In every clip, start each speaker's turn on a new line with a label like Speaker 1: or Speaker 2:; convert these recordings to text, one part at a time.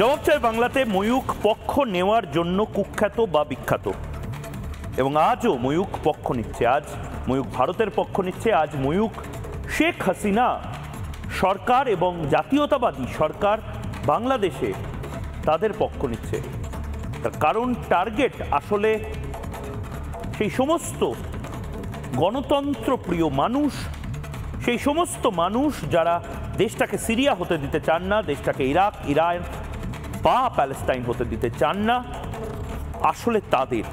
Speaker 1: জবাব চাই বাংলাতে ময়ূখ পক্ষ নেওয়ার জন্য কুখ্যাত বা বিখ্যাত, এবং আজও ময়ূখ পক্ষ নিচ্ছে। আজ ময়ূখ ভারতের পক্ষ নিচ্ছে, আজ ময়ূখ শেখ হাসিনা সরকার এবং জাতীয়তাবাদী সরকার বাংলাদেশে তাদের পক্ষ নিচ্ছে। তার কারণ টার্গেট আসলে সেই সমস্ত গণতন্ত্রপ্রিয় মানুষ, সেই সমস্ত মানুষ যারা দেশটাকে সিরিয়া হতে দিতে চান না, দেশটাকে ইরাক, ইরান বা প্যালেস্টাইন হতে দিতে চান না। আসলে তাদের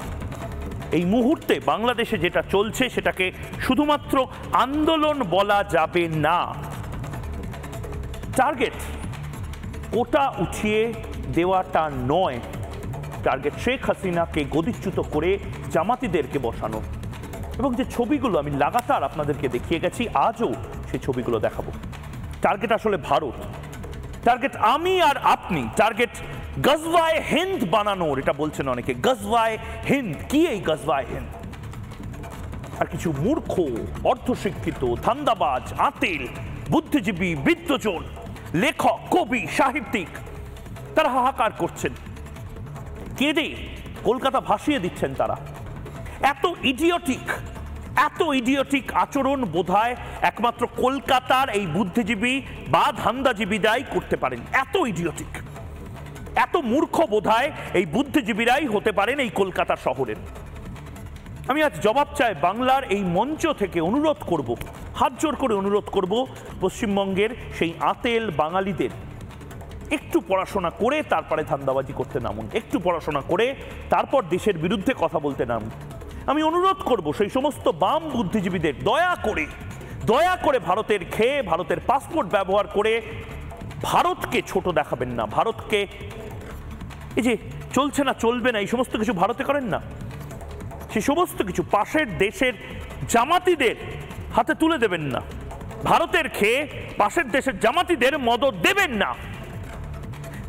Speaker 1: এই মুহূর্তে বাংলাদেশে যেটা চলছে সেটাকে শুধুমাত্র আন্দোলন বলা যাবে না। টার্গেট কোটা উঠিয়ে দেওয়াটা নয়, টার্গেট শেখ হাসিনাকে গদিচ্যুত করে জামাতিদেরকে বসানো। এবং যে ছবিগুলো আমি লাগাতার আপনাদেরকে দেখিয়ে গেছি, আজও সেই ছবিগুলো দেখাবো। টার্গেট আসলে ভারত, টার্গেট আমি আর আপনি, টার্গেট গজওয়ায়ে হিন্দ বানানোর। এটা বলছেন অনেকে, গজওয়ায়ে হিন্দ কি? এই গজওয়ায়ে হিন্দ আর কিছু মূর্খ, অর্ধশিক্ষিত, ধান্দাবাজ, আতেল, বুদ্ধিজীবী, বিদ্বজন, লেখক, কবি, সাহিত্যিক তারা হাহাকার করছেন, কেঁদে কলকাতা ভাসিয়ে দিচ্ছেন। তারা এত ইডিয়টিক আচরণ বোধহয় একমাত্র কলকাতার এই বুদ্ধিজীবী বা ধান্দাজীবীরাই করতে পারেন। এত ইডিয়টিক, এত মূর্খ বোধহয় এই বুদ্ধিজীবীরাই হতে পারেন এই কলকাতা শহরের। আমি আজ জবাব চাই বাংলার এই মঞ্চ থেকে অনুরোধ করব, হাত জোর করে অনুরোধ করব, পশ্চিমবঙ্গের সেই আতেল বাঙালিদের একটু পড়াশোনা করে তারপরে ধান্দাবাজি করতে নামুন, একটু পড়াশোনা করে তারপর দেশের বিরুদ্ধে কথা বলতে নামুন। আমি অনুরোধ করব সেই সমস্ত বাম বুদ্ধিজীবীদের দয়া করে ভারতের খেয়ে, ভারতের পাসপোর্ট ব্যবহার করে ভারতকে ছোট দেখাবেন না। ভারতকে এই যে চলছে না, চলবে না, এই সমস্ত কিছু ভারতে করেন না। সে সমস্ত কিছু পাশের দেশের জামাতিদের হাতে তুলে দেবেন না। ভারতের খেয়ে পাশের দেশের জামাতিদের মদত দেবেন না।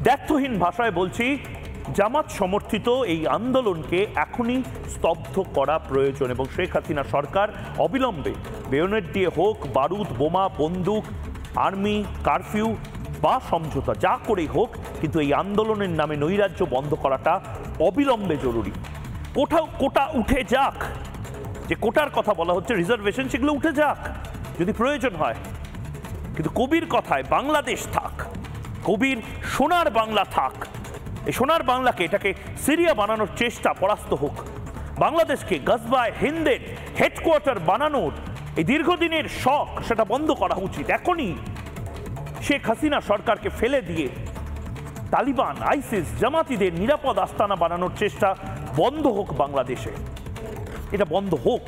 Speaker 1: দ্ব্যর্থহীন ভাষায় বলছি, জামাত সমর্থিত এই আন্দোলনকে এখনই স্তব্ধ করা প্রয়োজন এবং শেখ হাসিনা সরকার অবিলম্বে বেয়োনেট দিয়ে হোক, বারুদ, বোমা, বন্দুক, আর্মি, কারফিউ বা সমঝোতা যা করেই হোক, কিন্তু এই আন্দোলনের নামে নৈরাজ্য বন্ধ করাটা অবিলম্বে জরুরি। কোটা উঠে যাক, যে কোটার কথা বলা হচ্ছে, রিজার্ভেশন, সেগুলো উঠে যাক যদি প্রয়োজন হয়, কিন্তু কবির কথায় বাংলাদেশ থাক, কবির সোনার বাংলা থাক। এই সোনার বাংলাকে, এটাকে সিরিয়া বানানোর চেষ্টা পরাস্ত হোক। বাংলাদেশকে গজওয়ায়ে হিন্দের হেডকোয়ার্টার বানানোর এই দীর্ঘদিনের শখ, সেটা বন্ধ করা উচিত। এখনই শেখ হাসিনা সরকারকে ফেলে দিয়ে তালিবান, আইসিস, জামাতিদের নিরাপদ আস্তানা বানানোর চেষ্টা বন্ধ হোক বাংলাদেশে। এটা বন্ধ হোক।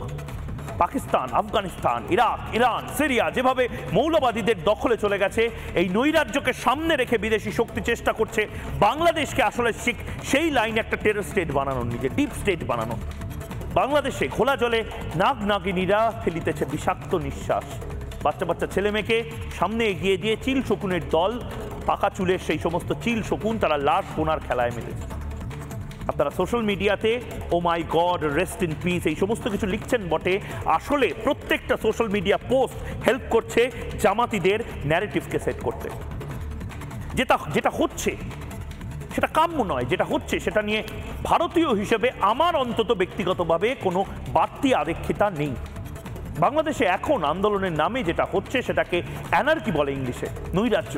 Speaker 1: Pakistan, Afghanistan, Iraq, Iran, Syria যেভাবে মৌলবাদীদের দখলে চলে গেছে, এই নৈরাজ্যকে সামনে রেখে বিদেশি শক্তি চেষ্টা করছে বাংলাদেশকে আসলে সেই লাইনে একটা টেরর স্টেট বানানোর, নিজের ডিপ স্টেট বানানো। বাংলাদেশে খোলা জলে নাগ নাগিনীরা ফেলিতেছে বিষাক্ত নিঃশ্বাস। বাচ্চা বাচ্চা ছেলে মেয়েকে সামনে এগিয়ে দিয়ে চিল শকুনের দল, পাকা চুলের সেই সমস্ত চিল শকুন, তারা লাশ সোনার খেলায় মেতেছে। আপনারা সোশ্যাল মিডিয়াতে ও মাই গড, রেস্ট ইন পিস, এই সমস্ত কিছু লিখছেন বটে, আসলে প্রত্যেকটা সোশ্যাল মিডিয়া পোস্ট হেল্প করছে জামাতিদের ন্যারেটিভকে সেট করতে। যেটা হচ্ছে সেটা কাম্য নয়, যেটা হচ্ছে সেটা নিয়ে ভারতীয় হিসেবে আমার অন্তত ব্যক্তিগতভাবে কোনো বাড়তি আবেক্ষিতা নেই। বাংলাদেশে এখন আন্দোলনের নামে যেটা হচ্ছে সেটাকে অ্যানার্কি বলে ইংলিশে, নৈরাজ্য।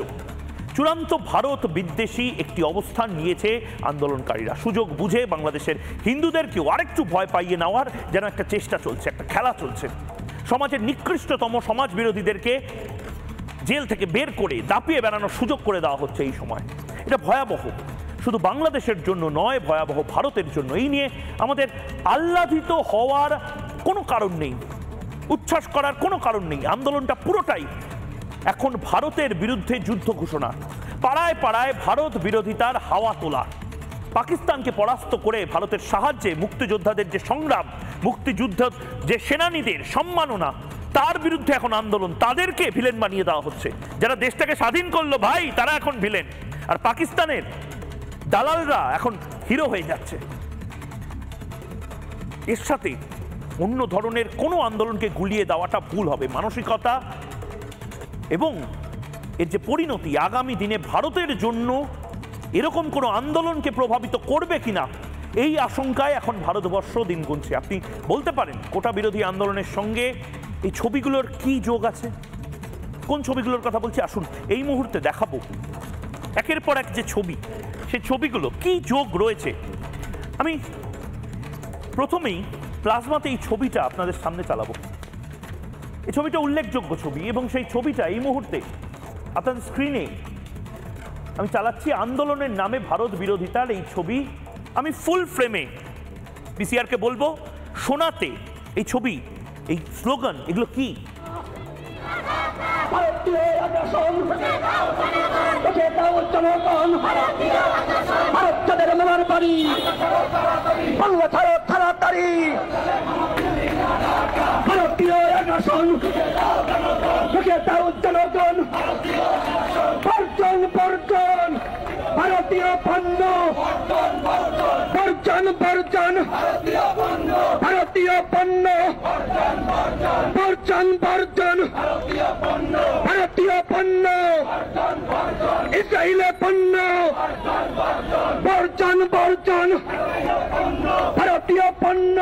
Speaker 1: চূড়ান্ত ভারত বিদ্বেষী একটি অবস্থান নিয়েছে আন্দোলনকারীরা। সুযোগ বুঝে বাংলাদেশের হিন্দুদেরকেও আরেকটু ভয় পাইয়ে নেওয়ার যেন একটা চেষ্টা চলছে, একটা খেলা চলছে। সমাজের নিকৃষ্টতম সমাজ বিরোধীদেরকে জেল থেকে বের করে দাপিয়ে বেড়ানোর সুযোগ করে দেওয়া হচ্ছে এই সময়। এটা ভয়াবহ, শুধু বাংলাদেশের জন্য নয়, ভয়াবহ ভারতের জন্য। এই নিয়ে আমাদের আহ্লাদিত হওয়ার কোনো কারণ নেই, উচ্ছ্বাস করার কোনো কারণ নেই। আন্দোলনটা পুরোটাই এখন ভারতের বিরুদ্ধে যুদ্ধ ঘোষণা, পাড়ায় পাড়ায় ভারত বিরোধিতার হাওয়া তোলা। পাকিস্তানকে পরাস্ত করে ভারতের সাহায্যে মুক্তিযোদ্ধাদের যে সংগ্রাম, মুক্তিযুদ্ধ যে সেনানীদের সম্মাননা, তার বিরুদ্ধে এখন আন্দোলন। তাদেরকে ভিলেন বানিয়ে দেওয়া হচ্ছে। যারা দেশটাকে স্বাধীন করলো ভাই, তারা এখন ভিলেন, আর পাকিস্তানের দালালরা এখন হিরো হয়ে যাচ্ছে। এর সাথে অন্য ধরনের কোনো আন্দোলনকে গুলিয়ে দেওয়াটা ভুল হবে। মানসিকতা এবং এর যে পরিণতি আগামী দিনে ভারতের জন্য এরকম কোনো আন্দোলনকে প্রভাবিত করবে কিনা এই আশঙ্কায় এখন ভারতবর্ষ দিন গুনছে। আপনি বলতে পারেন কোটা বিরোধী আন্দোলনের সঙ্গে এই ছবিগুলোর কি যোগ আছে? কোন ছবিগুলোর কথা বলছি আসুন এই মুহূর্তে দেখাবো। একের পর এক যে ছবি, সেই ছবিগুলো কি যোগ রয়েছে। আমি প্রথমেই প্লাজমাতে এই ছবিটা আপনাদের সামনে চালাবো। এই ছবিটা উল্লেখযোগ্য ছবি এবং সেই ছবিটা এই মুহূর্তে আপনাদের স্ক্রিনে আমি চালাচ্ছি। আন্দোলনের নামে ভারত বিরোধিতার এই ছবি আমি ফুল ফ্রেমে পিসিআরকে বলবো শোনাতে এই ছবি, এই স্লোগান, এগুলো কি?
Speaker 2: ভারতীয় পণ্য বর্জন বর্জন, ভারতীয় পণ্য বর্জন বর্জন, ভারতীয় পণ্য ইসরায়েলের পণ্য বর্জন বর্জন, ভারতীয় পণ্য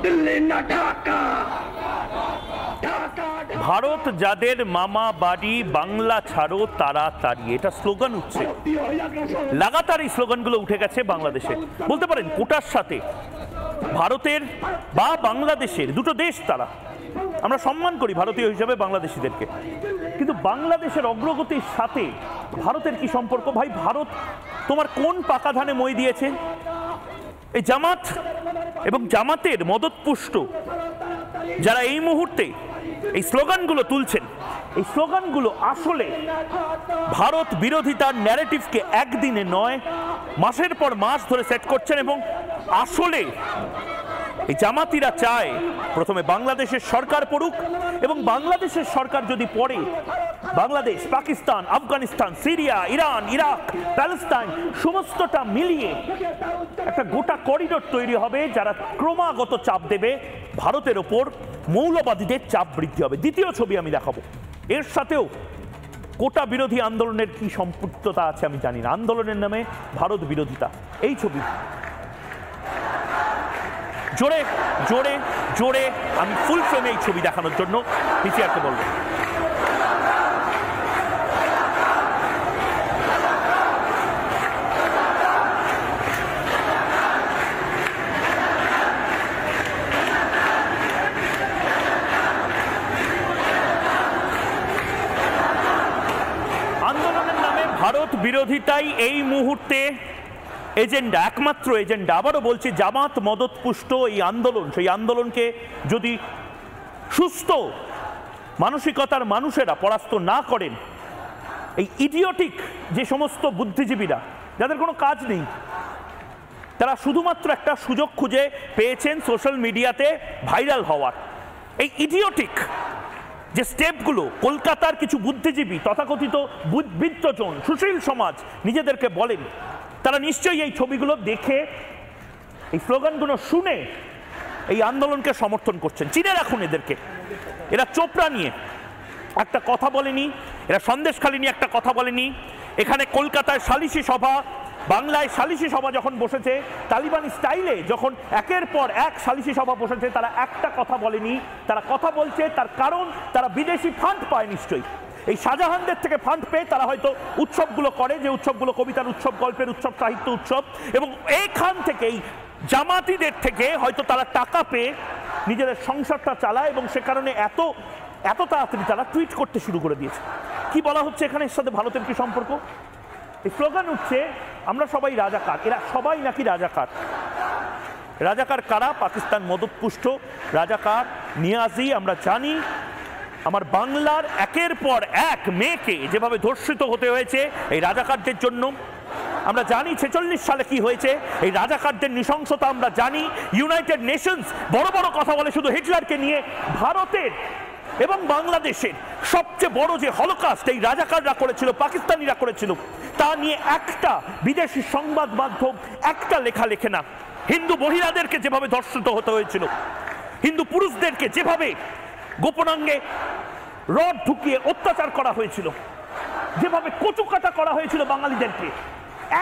Speaker 2: দিল্লি না ঢাকা।
Speaker 1: ভারত যাদের মামা বাড়ি বাংলা ছাড়ো তাড়াতাড়ি, এটা স্লোগান উঠছে লাগাতার। এই স্লোগানগুলো উঠে গেছে বাংলাদেশে। বলতে পারেন কোটার সাথে ভারতের বা বাংলাদেশের দুটো দেশ, তারা আমরা সম্মান করি ভারতীয় হিসেবে বাংলাদেশিদেরকে, কিন্তু বাংলাদেশের অগ্রগতির সাথে ভারতের কি সম্পর্ক? ভাই ভারত তোমার কোন পাকা ধানে মই দিয়েছে? এই জামাত এবং জামাতের মদতপুষ্ট যারা এই মুহূর্তে এই স্লোগানগুলো তুলছেন, এই স্লোগানগুলো আসলে ভারত বিরোধিতার ন্যারেটিভকে একদিনে নয় মাসের পর মাস ধরে সেট করছেন। এবং আসলে এই জামাতিরা চায় প্রথমে বাংলাদেশের সরকার পড়ুক, এবং বাংলাদেশের সরকার যদি পড়ে Bangladesh, Pakistan, Afghanistan, Syria, Iran, Iraq, Palestine সমস্তটা মিলিয়ে একটা গোটা করিডোর তৈরি হবে যারা ক্রমাগত চাপ দেবে ভারতের ওপর, মৌলবাদীদের চাপ বৃদ্ধি হবে। দ্বিতীয় ছবি আমি দেখাবো। এর সাথেও কোটা বিরোধী আন্দোলনের কি সম্পৃক্ততা আছে আমি জানি না। আন্দোলনের নামে ভারত বিরোধিতা, এই ছবি জোরে জোরে জোরে আমি ফুল ফ্রেমে এই ছবি দেখানোর জন্য পিসিআরকে বলবো। আন্দোলনের নামে ভারত বিরোধিতাই এই মুহূর্তে এজেন্ডা, একমাত্র এজেন্ডা। আবারও বলছি, জামাত মদতপুষ্ট এই আন্দোলন, সেই আন্দোলনকে যদি সুস্থ মানসিকতার মানুষেরা পরাস্ত না করেন, এই ইডিওটিক যে সমস্ত বুদ্ধিজীবীরা যাদের কোনো কাজ নেই, তারা শুধুমাত্র একটা সুযোগ খুঁজে পেয়েছেন সোশ্যাল মিডিয়াতে ভাইরাল হওয়ার, এই ইডিওটিক যে স্টেপগুলো কলকাতার কিছু বুদ্ধিজীবী, তথাকথিত বিত্তজন, সুশীল সমাজ নিজেদেরকে বলেন, তারা নিশ্চয়ই এই ছবিগুলো দেখে, এই স্লোগানগুলো শুনে এই আন্দোলনকে সমর্থন করছেন। চিনে রাখুন এদেরকে। এরা চোপড়া নিয়ে একটা কথা বলেনি, এরা সন্দেশখালী নিয়ে একটা কথা বলেনি। এখানে কলকাতায় সালিশি সভা, বাংলায় সালিশি সভা যখন বসেছে, তালিবানি স্টাইলে যখন একের পর এক সালিশি সভা বসেছে, তারা একটা কথা বলেনি। তারা কথা বলছে তার কারণ তারা বিদেশি ফান্ড পায় নিশ্চয়ই। এই শাহজাহানদের থেকে ফান্ড পেয়ে তারা হয়তো উৎসবগুলো করে, যে উৎসবগুলো কবিতার উৎসব, গল্পের উৎসব, সাহিত্য উৎসব, এবং এইখান থেকেই জামাতিদের থেকে হয়তো তারা টাকা পেয়ে নিজেদের সংসারটা চালায়, এবং সে কারণে এত এত তাড়াতাড়ি তারা টুইট করতে শুরু করে দিয়েছে। কি বলা হচ্ছে এখানে, এর সাথে ভারতের কি সম্পর্ক? এই স্লোগান উঠছে আমরা সবাই রাজাকার, এরা সবাই নাকি রাজাকার। রাজাকার কারা? পাকিস্তান মদতপুষ্ট রাজাকার নিয়াজি। আমরা জানি আমার বাংলার একের পর এক মেয়েকে যেভাবে ধর্ষিত হতে হয়েছে এই রাজাকারদের জন্য, আমরা জানি 46 সালে কি হয়েছে, এই রাজাকারদের নৃশংসতা আমরা জানি। ইউনাইটেড নেশনস বড় বড় কথা বলে শুধু হিটলারকে নিয়ে। ভারতের এবং বাংলাদেশের সবচেয়ে বড় যে হলোকাস্ট এই রাজাকাররা করেছিল, পাকিস্তানিরা করেছিল, তা নিয়ে একটা বিদেশি সংবাদ মাধ্যম একটা লেখা লেখে না। হিন্দু মহিলাদেরকে যেভাবে ধর্ষিত হতে হয়েছিল, হিন্দু পুরুষদেরকে যেভাবে গোপনাঙ্গে রড ঢুকিয়ে অত্যাচার করা হয়েছিল, যেভাবে কচুকাটা করা হয়েছিল বাঙালিদেরকে,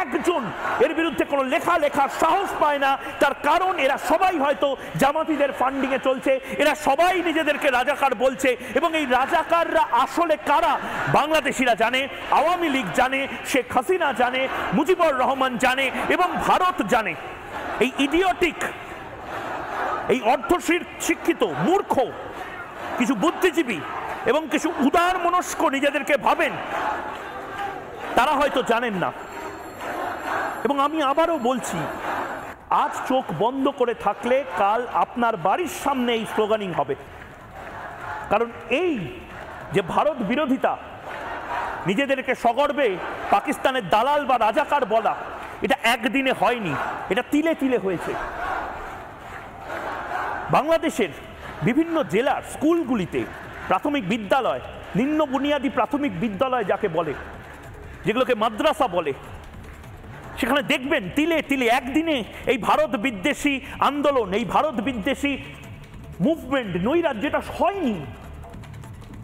Speaker 1: একজন এর বিরুদ্ধে কোনো লেখার সাহস পায় না। তার কারণ এরা সবাই হয়তো জামাতিদের ফান্ডিং এ চলছে, এরা সবাই নিজেদেরকে রাজাকার বলছে, এবং এই রাজাকাররা আসলে কারা বাংলাদেশিরা জানে, আওয়ামী লীগ জানে, শেখ হাসিনা জানে, মুজিবুর রহমান জানে, এবং ভারত জানে। এই ইডিওটিক, এই শিক্ষিত মূর্খ কিছু বুদ্ধিজীবী এবং কিছু উদার মনস্ক নিজেদেরকে ভাবেন, তারা হয়তো জানেন না। এবং আমি আবারও বলছি, আজ চোখ বন্ধ করে থাকলে কাল আপনার বাড়ির সামনে এই স্লোগানিং হবে। কারণ এই যে ভারত বিরোধিতা, নিজেদেরকে সগর্বে পাকিস্তানের দালাল বা রাজাকার বলা, এটা একদিনে হয়নি, এটা তিলে তিলে হয়েছে। বাংলাদেশের বিভিন্ন জেলার স্কুলগুলিতে প্রাথমিক বিদ্যালয়, নিম্ন বুনিয়াদী প্রাথমিক বিদ্যালয় যাকে বলে, যেগুলোকে মাদ্রাসা বলে, সেখানে দেখবেন তিলে তিলে একদিনে এই ভারত বিদ্বেষী আন্দোলন, এই ভারত বিদ্বেষী মুভমেন্ট, নৈরাজ্যটা হয়নি।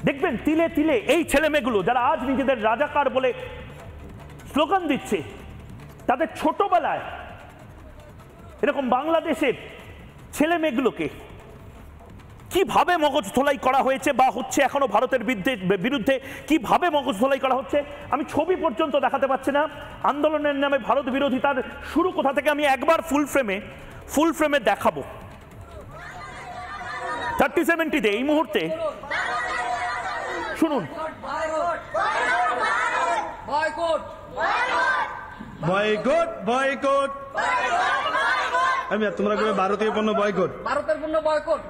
Speaker 1: দেখবেন তিলে তিলে এই ছেলেমেয়েগুলো যারা আজ নিজেদের রাজাকার বলে স্লোগান দিচ্ছে, তাদের ছোটবেলায় এরকম বাংলাদেশের ছেলেমেয়েগুলোকে কিভাবে মগজ ধোলাই করা হয়েছে বা হচ্ছে এখনো ভারতের বিরুদ্ধে কিভাবে মগজ ধোলাই করা হচ্ছে, আমি ছবি পর্যন্ত দেখাতে পারছি না। আন্দোলনের নামে ভারত বিরোধিতার শুরু কোথা থেকে আমি একবার ফুল ফ্রেমে দেখাবো। 3070 এই মুহূর্তে শুনুন।
Speaker 3: বয়কট বয়কট, আমি তোমরা কবে ভারতীয় পণ্য বয়কট,
Speaker 4: ভারতের পণ্য বয়কট,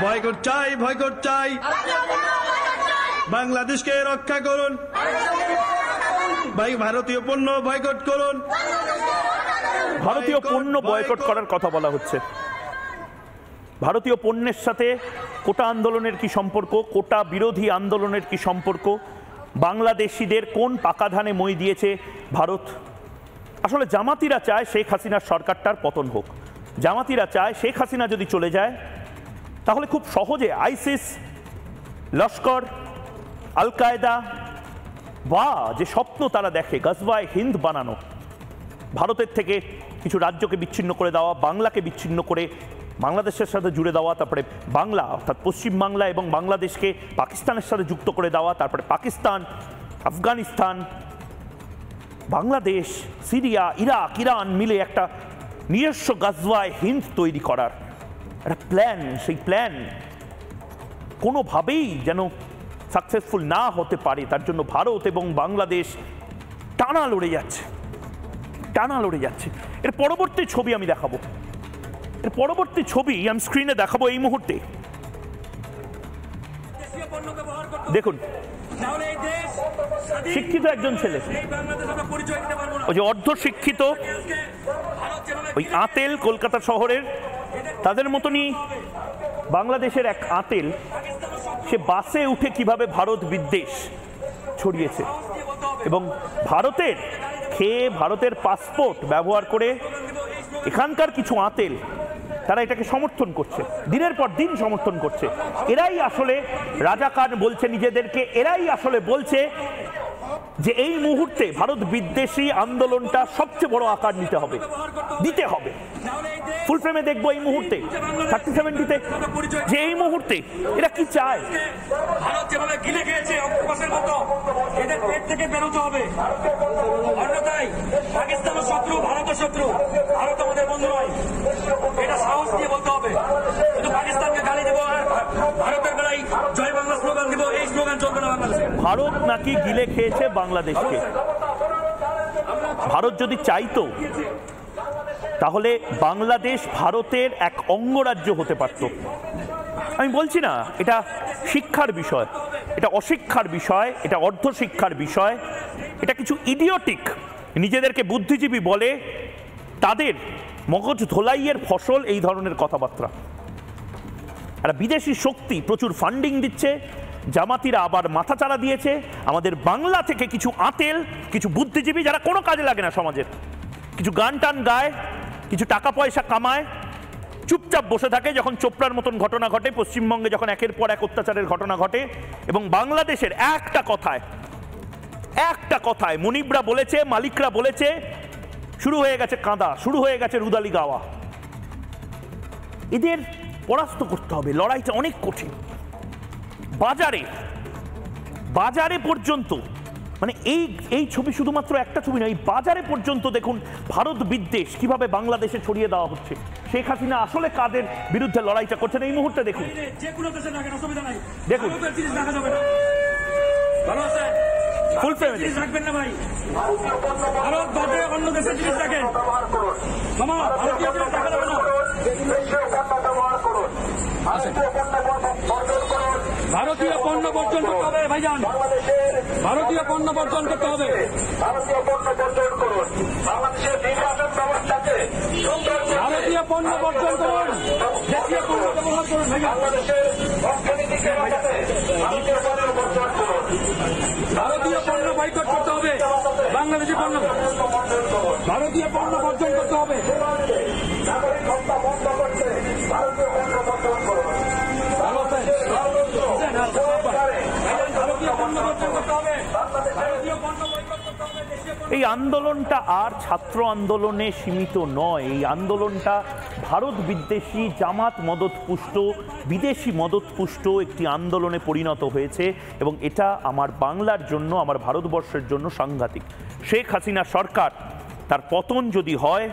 Speaker 3: বয়কট চাই, বয়কট চাই, বাংলাদেশকে রক্ষা করুন, ভারতীয় পণ্য বয়কট করুন।
Speaker 1: ভারতীয় পণ্য বয়কট করার কথা বলা হচ্ছে। ভারতীয় পণ্যের সাথে কোটা আন্দোলনের কি সম্পর্ক, কোটা বিরোধী আন্দোলনের কি সম্পর্ক, বাংলাদেশিদের কোন পাকা ধানে মই দিয়েছে ভারত? আসলে জামাতিরা চায় শেখ হাসিনার সরকারটার পতন হোক। জামাতিরা চায় শেখ হাসিনা যদি চলে যায় তাহলে খুব সহজে আইসিস, লস্কর, আল কায়দা বা যে স্বপ্ন তারা দেখে গজওয়ায়ে হিন্দ বানানো, ভারতের থেকে কিছু রাজ্যকে বিচ্ছিন্ন করে দেওয়া, বাংলাকে বিচ্ছিন্ন করে বাংলাদেশের সাথে জুড়ে দেওয়া, তারপরে বাংলা অর্থাৎ পশ্চিমবাংলা এবং বাংলাদেশকে পাকিস্তানের সাথে যুক্ত করে দেওয়া, তারপরে Pakistan, Afghanistan, Bangladesh, Syria, Iraq, Iran মিলে একটা নিজস্ব গজওয়ায়ে হিন্দ তৈরি করার একটা প্ল্যান, সেই প্ল্যান কোনোভাবেই যেন সাকসেসফুল না হতে পারে তার জন্য ভারত এবং বাংলাদেশ টানা লড়ে যাচ্ছে, টানা লড়ে যাচ্ছে। এর পরবর্তী ছবি আমি দেখাবো, এর পরবর্তী ছবি আমি স্ক্রিনে দেখাবো এই মুহূর্তে। দেখুন, শিক্ষিত একজন ছেলে, ওই যে অর্ধ শিক্ষিত, ওই আতেল কলকাতা শহরের, তাদের মতনই বাংলাদেশের এক আতেল, সে বাসে উঠে কিভাবে ভারত বিদ্বেষ ছড়িয়েছে এবং ভারতের খেয়ে ভারতের পাসপোর্ট ব্যবহার করে এখানকার কিছু আতেল তারা এটাকে সমর্থন করছে, দিনের পর দিন সমর্থন করছে। এরাই আসলে রাজাকার বলছে নিজেদেরকে, এরাই আসলে বলছে যে এই মুহূর্তে ভারত বিদ্বেষী আন্দোলনটা সবচেয়ে বড় আকার দিতে হবে। ফুল ফ্রেমে দেখবো এই মুহূর্তে 3070-তে যে এই মুহূর্তে এরা কি চায়।
Speaker 5: ভারত যেভাবে গিলে খেয়েছে অক্টোপাসের মতো, এদের পেট থেকে বেরোতে হবে, অন্যথায় পাকিস্তানের শত্রু, ভারতের শত্রু, ভারত আমাদের বন্ধু নয়, এটা সাহস দিয়ে বলতে হবে। কিন্তু পাকিস্তানকে গালি দেবো আর ভারতের বেলায় জয় বাংলা স্লোগান দিব, এই স্লোগান চলবে না বাংলাদেশে।
Speaker 1: ভারত নাকি গিলে খেয়েছে বাংলাদেশকে। ভারত যদি চাইতো তাহলে বাংলাদেশ ভারতের এক অঙ্গরাজ্য হতে পারত। আমি বলছি না এটা শিক্ষার বিষয়, এটা অশিক্ষার বিষয়, এটা অর্ধশিক্ষার বিষয়, এটা কিছু ইডিওটিক নিজেদেরকে বুদ্ধিজীবী বলে তাদের মগজ ধোলাইয়ের ফসল এই ধরনের কথাবার্তা। আর বিদেশি শক্তি প্রচুর ফান্ডিং দিচ্ছে, জামাতিরা আবার মাথাচাড়া দিয়েছে। আমাদের বাংলা থেকে কিছু আতেল, কিছু বুদ্ধিজীবী যারা কোনো কাজে লাগে না সমাজের, কিছু গান টান গায়, কিছু টাকা পয়সা কামায়, চুপচাপ বসে থাকে যখন চোপড়ার মতন ঘটনা ঘটে, পশ্চিমবঙ্গে যখন একের পর এক অত্যাচারের ঘটনা ঘটে এবং বাংলাদেশের একটা কথায় একটা কথায় মনিবরা বলেছে, মালিকরা বলেছে, শুরু হয়ে গেছে কাঁদা, শুরু হয়ে গেছে রুদালি গাওয়া। এদের পরাস্ত করতে হবে, লড়াইটা অনেক কঠিন। বাজারে পর্যন্ত, মানে এই ছবি শুধুমাত্র একটা ছবি নয়, এই বাজারে পর্যন্ত দেখুন ভারত বিদ্বেষ কিভাবে বাংলাদেশে ছড়িয়ে দেওয়া হচ্ছে। শেখ হাসিনা আসলে কাদের বিরুদ্ধে লড়াইটা করছেন এই মুহূর্তে দেখুন। দেখুন ফুল ফ্রেমে
Speaker 5: রাখবেন না ভাই, ভারত বাদে অন্য দেশের জিনিস রাখেন মামা, ভারতীয় জিনিস রাখা যাবে না। ভারতীয় পণ্য বর্জন করতে হবে ভাইজান, ভারতীয় পণ্য বর্জন করতে হবে। ভারতীয় পণ্য বর্জন করুন, দেশীয় পণ্য ব্যবহার করুন ভাইজান। ভারতীয় পণ্য বয়কট করতে হবে, বাংলাদেশি পণ্য, ভারতীয় পণ্য বর্জন করতে হবে।
Speaker 1: এই আন্দোলনটা আর ছাত্র আন্দোলনে সীমিত নয়, এই আন্দোলনটা ভারত বিদ্বেষী, জামাত মদতপুষ্ট, বিদেশি মদতপুষ্ট একটি আন্দোলনে পরিণত হয়েছে এবং এটা আমার বাংলার জন্য, আমার ভারতবর্ষের জন্য সাংঘাতিক। শেখ হাসিনা সরকার তার পতন যদি হয়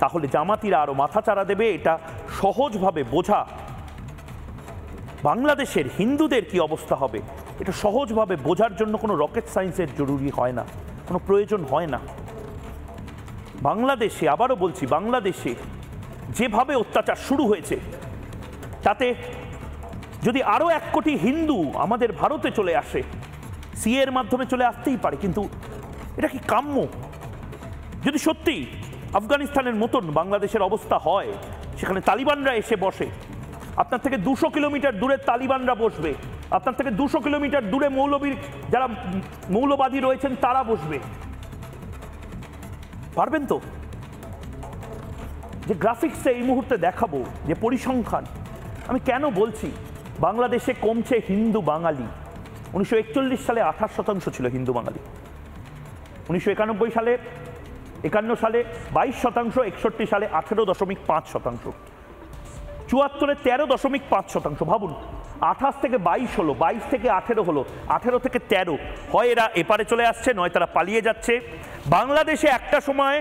Speaker 1: তাহলে জামাতিরা আরও মাথাচাড়া দেবে। এটা সহজভাবে বোঝা, বাংলাদেশের হিন্দুদের কি অবস্থা হবে এটা সহজভাবে বোঝার জন্য কোনো রকেট সায়েন্সের জরুরি হয় না, কোনো প্রয়োজন হয় না। বাংলাদেশে, আবারও বলছি, বাংলাদেশে যেভাবে অত্যাচার শুরু হয়েছে তাতে যদি আরও 1 কোটি হিন্দু আমাদের ভারতে চলে আসে, সিএ এর মাধ্যমে চলে আসতেই পারে, কিন্তু এটা কি কাম্য? যদি সত্যি আফগানিস্তানের মতন বাংলাদেশের অবস্থা হয়, সেখানে তালিবানরা এসে বসে, আপনার থেকে 200 কিলোমিটার দূরে তালিবানরা বসবে, আপনার থেকে 200 কিলোমিটার দূরে যারা মৌলবাদী রয়েছেন তারা বসবে, পারবেন তো? যে গ্রাফিক্সে এই মুহূর্তে দেখাবো, যে পরিসংখ্যান, আমি কেন বলছি বাংলাদেশে কমছে হিন্দু বাঙালি। 1941 সালে 28% ছিল হিন্দু বাঙালি, 1991 সালে 51 সালে 22%, 61 সালে 18.5%, 74-এ 13.5%। ভাবুন, 28 থেকে 22 হলো, 22 থেকে 18 হলো, 18 থেকে 13, হয় এরা এপারে চলে আসছে, নয় তারা পালিয়ে যাচ্ছে। বাংলাদেশে একটা সময়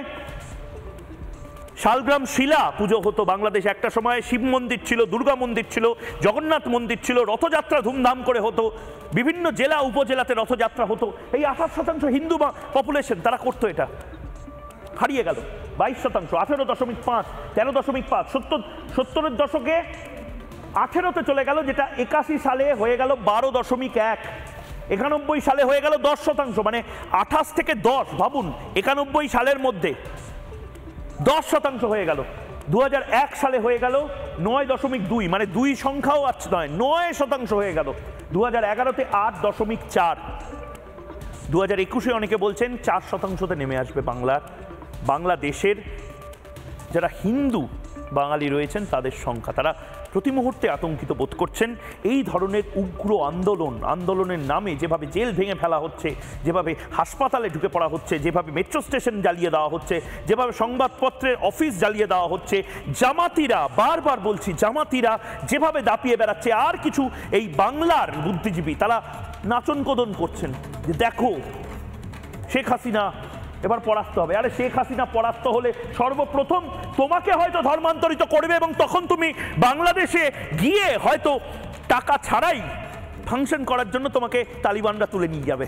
Speaker 1: শালগ্রাম শিলা পুজো হতো, বাংলাদেশে একটা সময় শিব মন্দির ছিল, দুর্গা মন্দির ছিল, জগন্নাথ মন্দির ছিল, রথযাত্রা ধুমধাম করে হতো, বিভিন্ন জেলা উপজেলাতে রথযাত্রা হতো। এই 28% হিন্দু পপুলেশন তারা করতো, এটা হারিয়ে গেল। 22%, 18.5, 13.5, 70-এর দশকে 18তে চলে গেল, যেটা 81 সালে হয়ে গেল 12.1, 91 সালে হয়ে গেল 10%, মানে 28 থেকে 10, ভাবুন 91 সালের মধ্যে 10% হয়ে গেল। 2001 সালে হয়ে গেল 9.2, মানে 2 সংখ্যাও আছে নয়, 9% হয়ে গেল। 2011-তে 8.4, 2021-এ অনেকে বলছেন 4%-তে নেমে আসবে বাংলাদেশের যারা হিন্দু বাঙালি রয়েছেন তাদের সংখ্যা। তারা প্রতি মুহূর্তে আতঙ্কিত বোধ করছেন। এই ধরনের উগ্র আন্দোলনের নামে যেভাবে জেল ভেঙে ফেলা হচ্ছে, যেভাবে হাসপাতালে ঢুকে পড়া হচ্ছে, যেভাবে মেট্রো স্টেশন জ্বালিয়ে দেওয়া হচ্ছে, যেভাবে সংবাদপত্রের অফিস জ্বালিয়ে দেওয়া হচ্ছে, জামাতিরা, বারবার বলছি, জামাতিরা যেভাবে দাপিয়ে বেড়াচ্ছে, আর কিছু এই বাংলার বুদ্ধিজীবী তারা নাচনকোদন করছেন যে দেখো শেখ হাসিনা এবার পরাস্ত হবে। আরে শেখ হাসিনা পরাস্ত হলে সর্বপ্রথম তোমাকে হয়তো ধর্মান্তরিত করবে এবং তখন তুমি বাংলাদেশে গিয়ে হয়তো টাকা ছাড়াই ফাংশন করার জন্য তোমাকে তালিবানরা তুলে নিয়ে যাবে,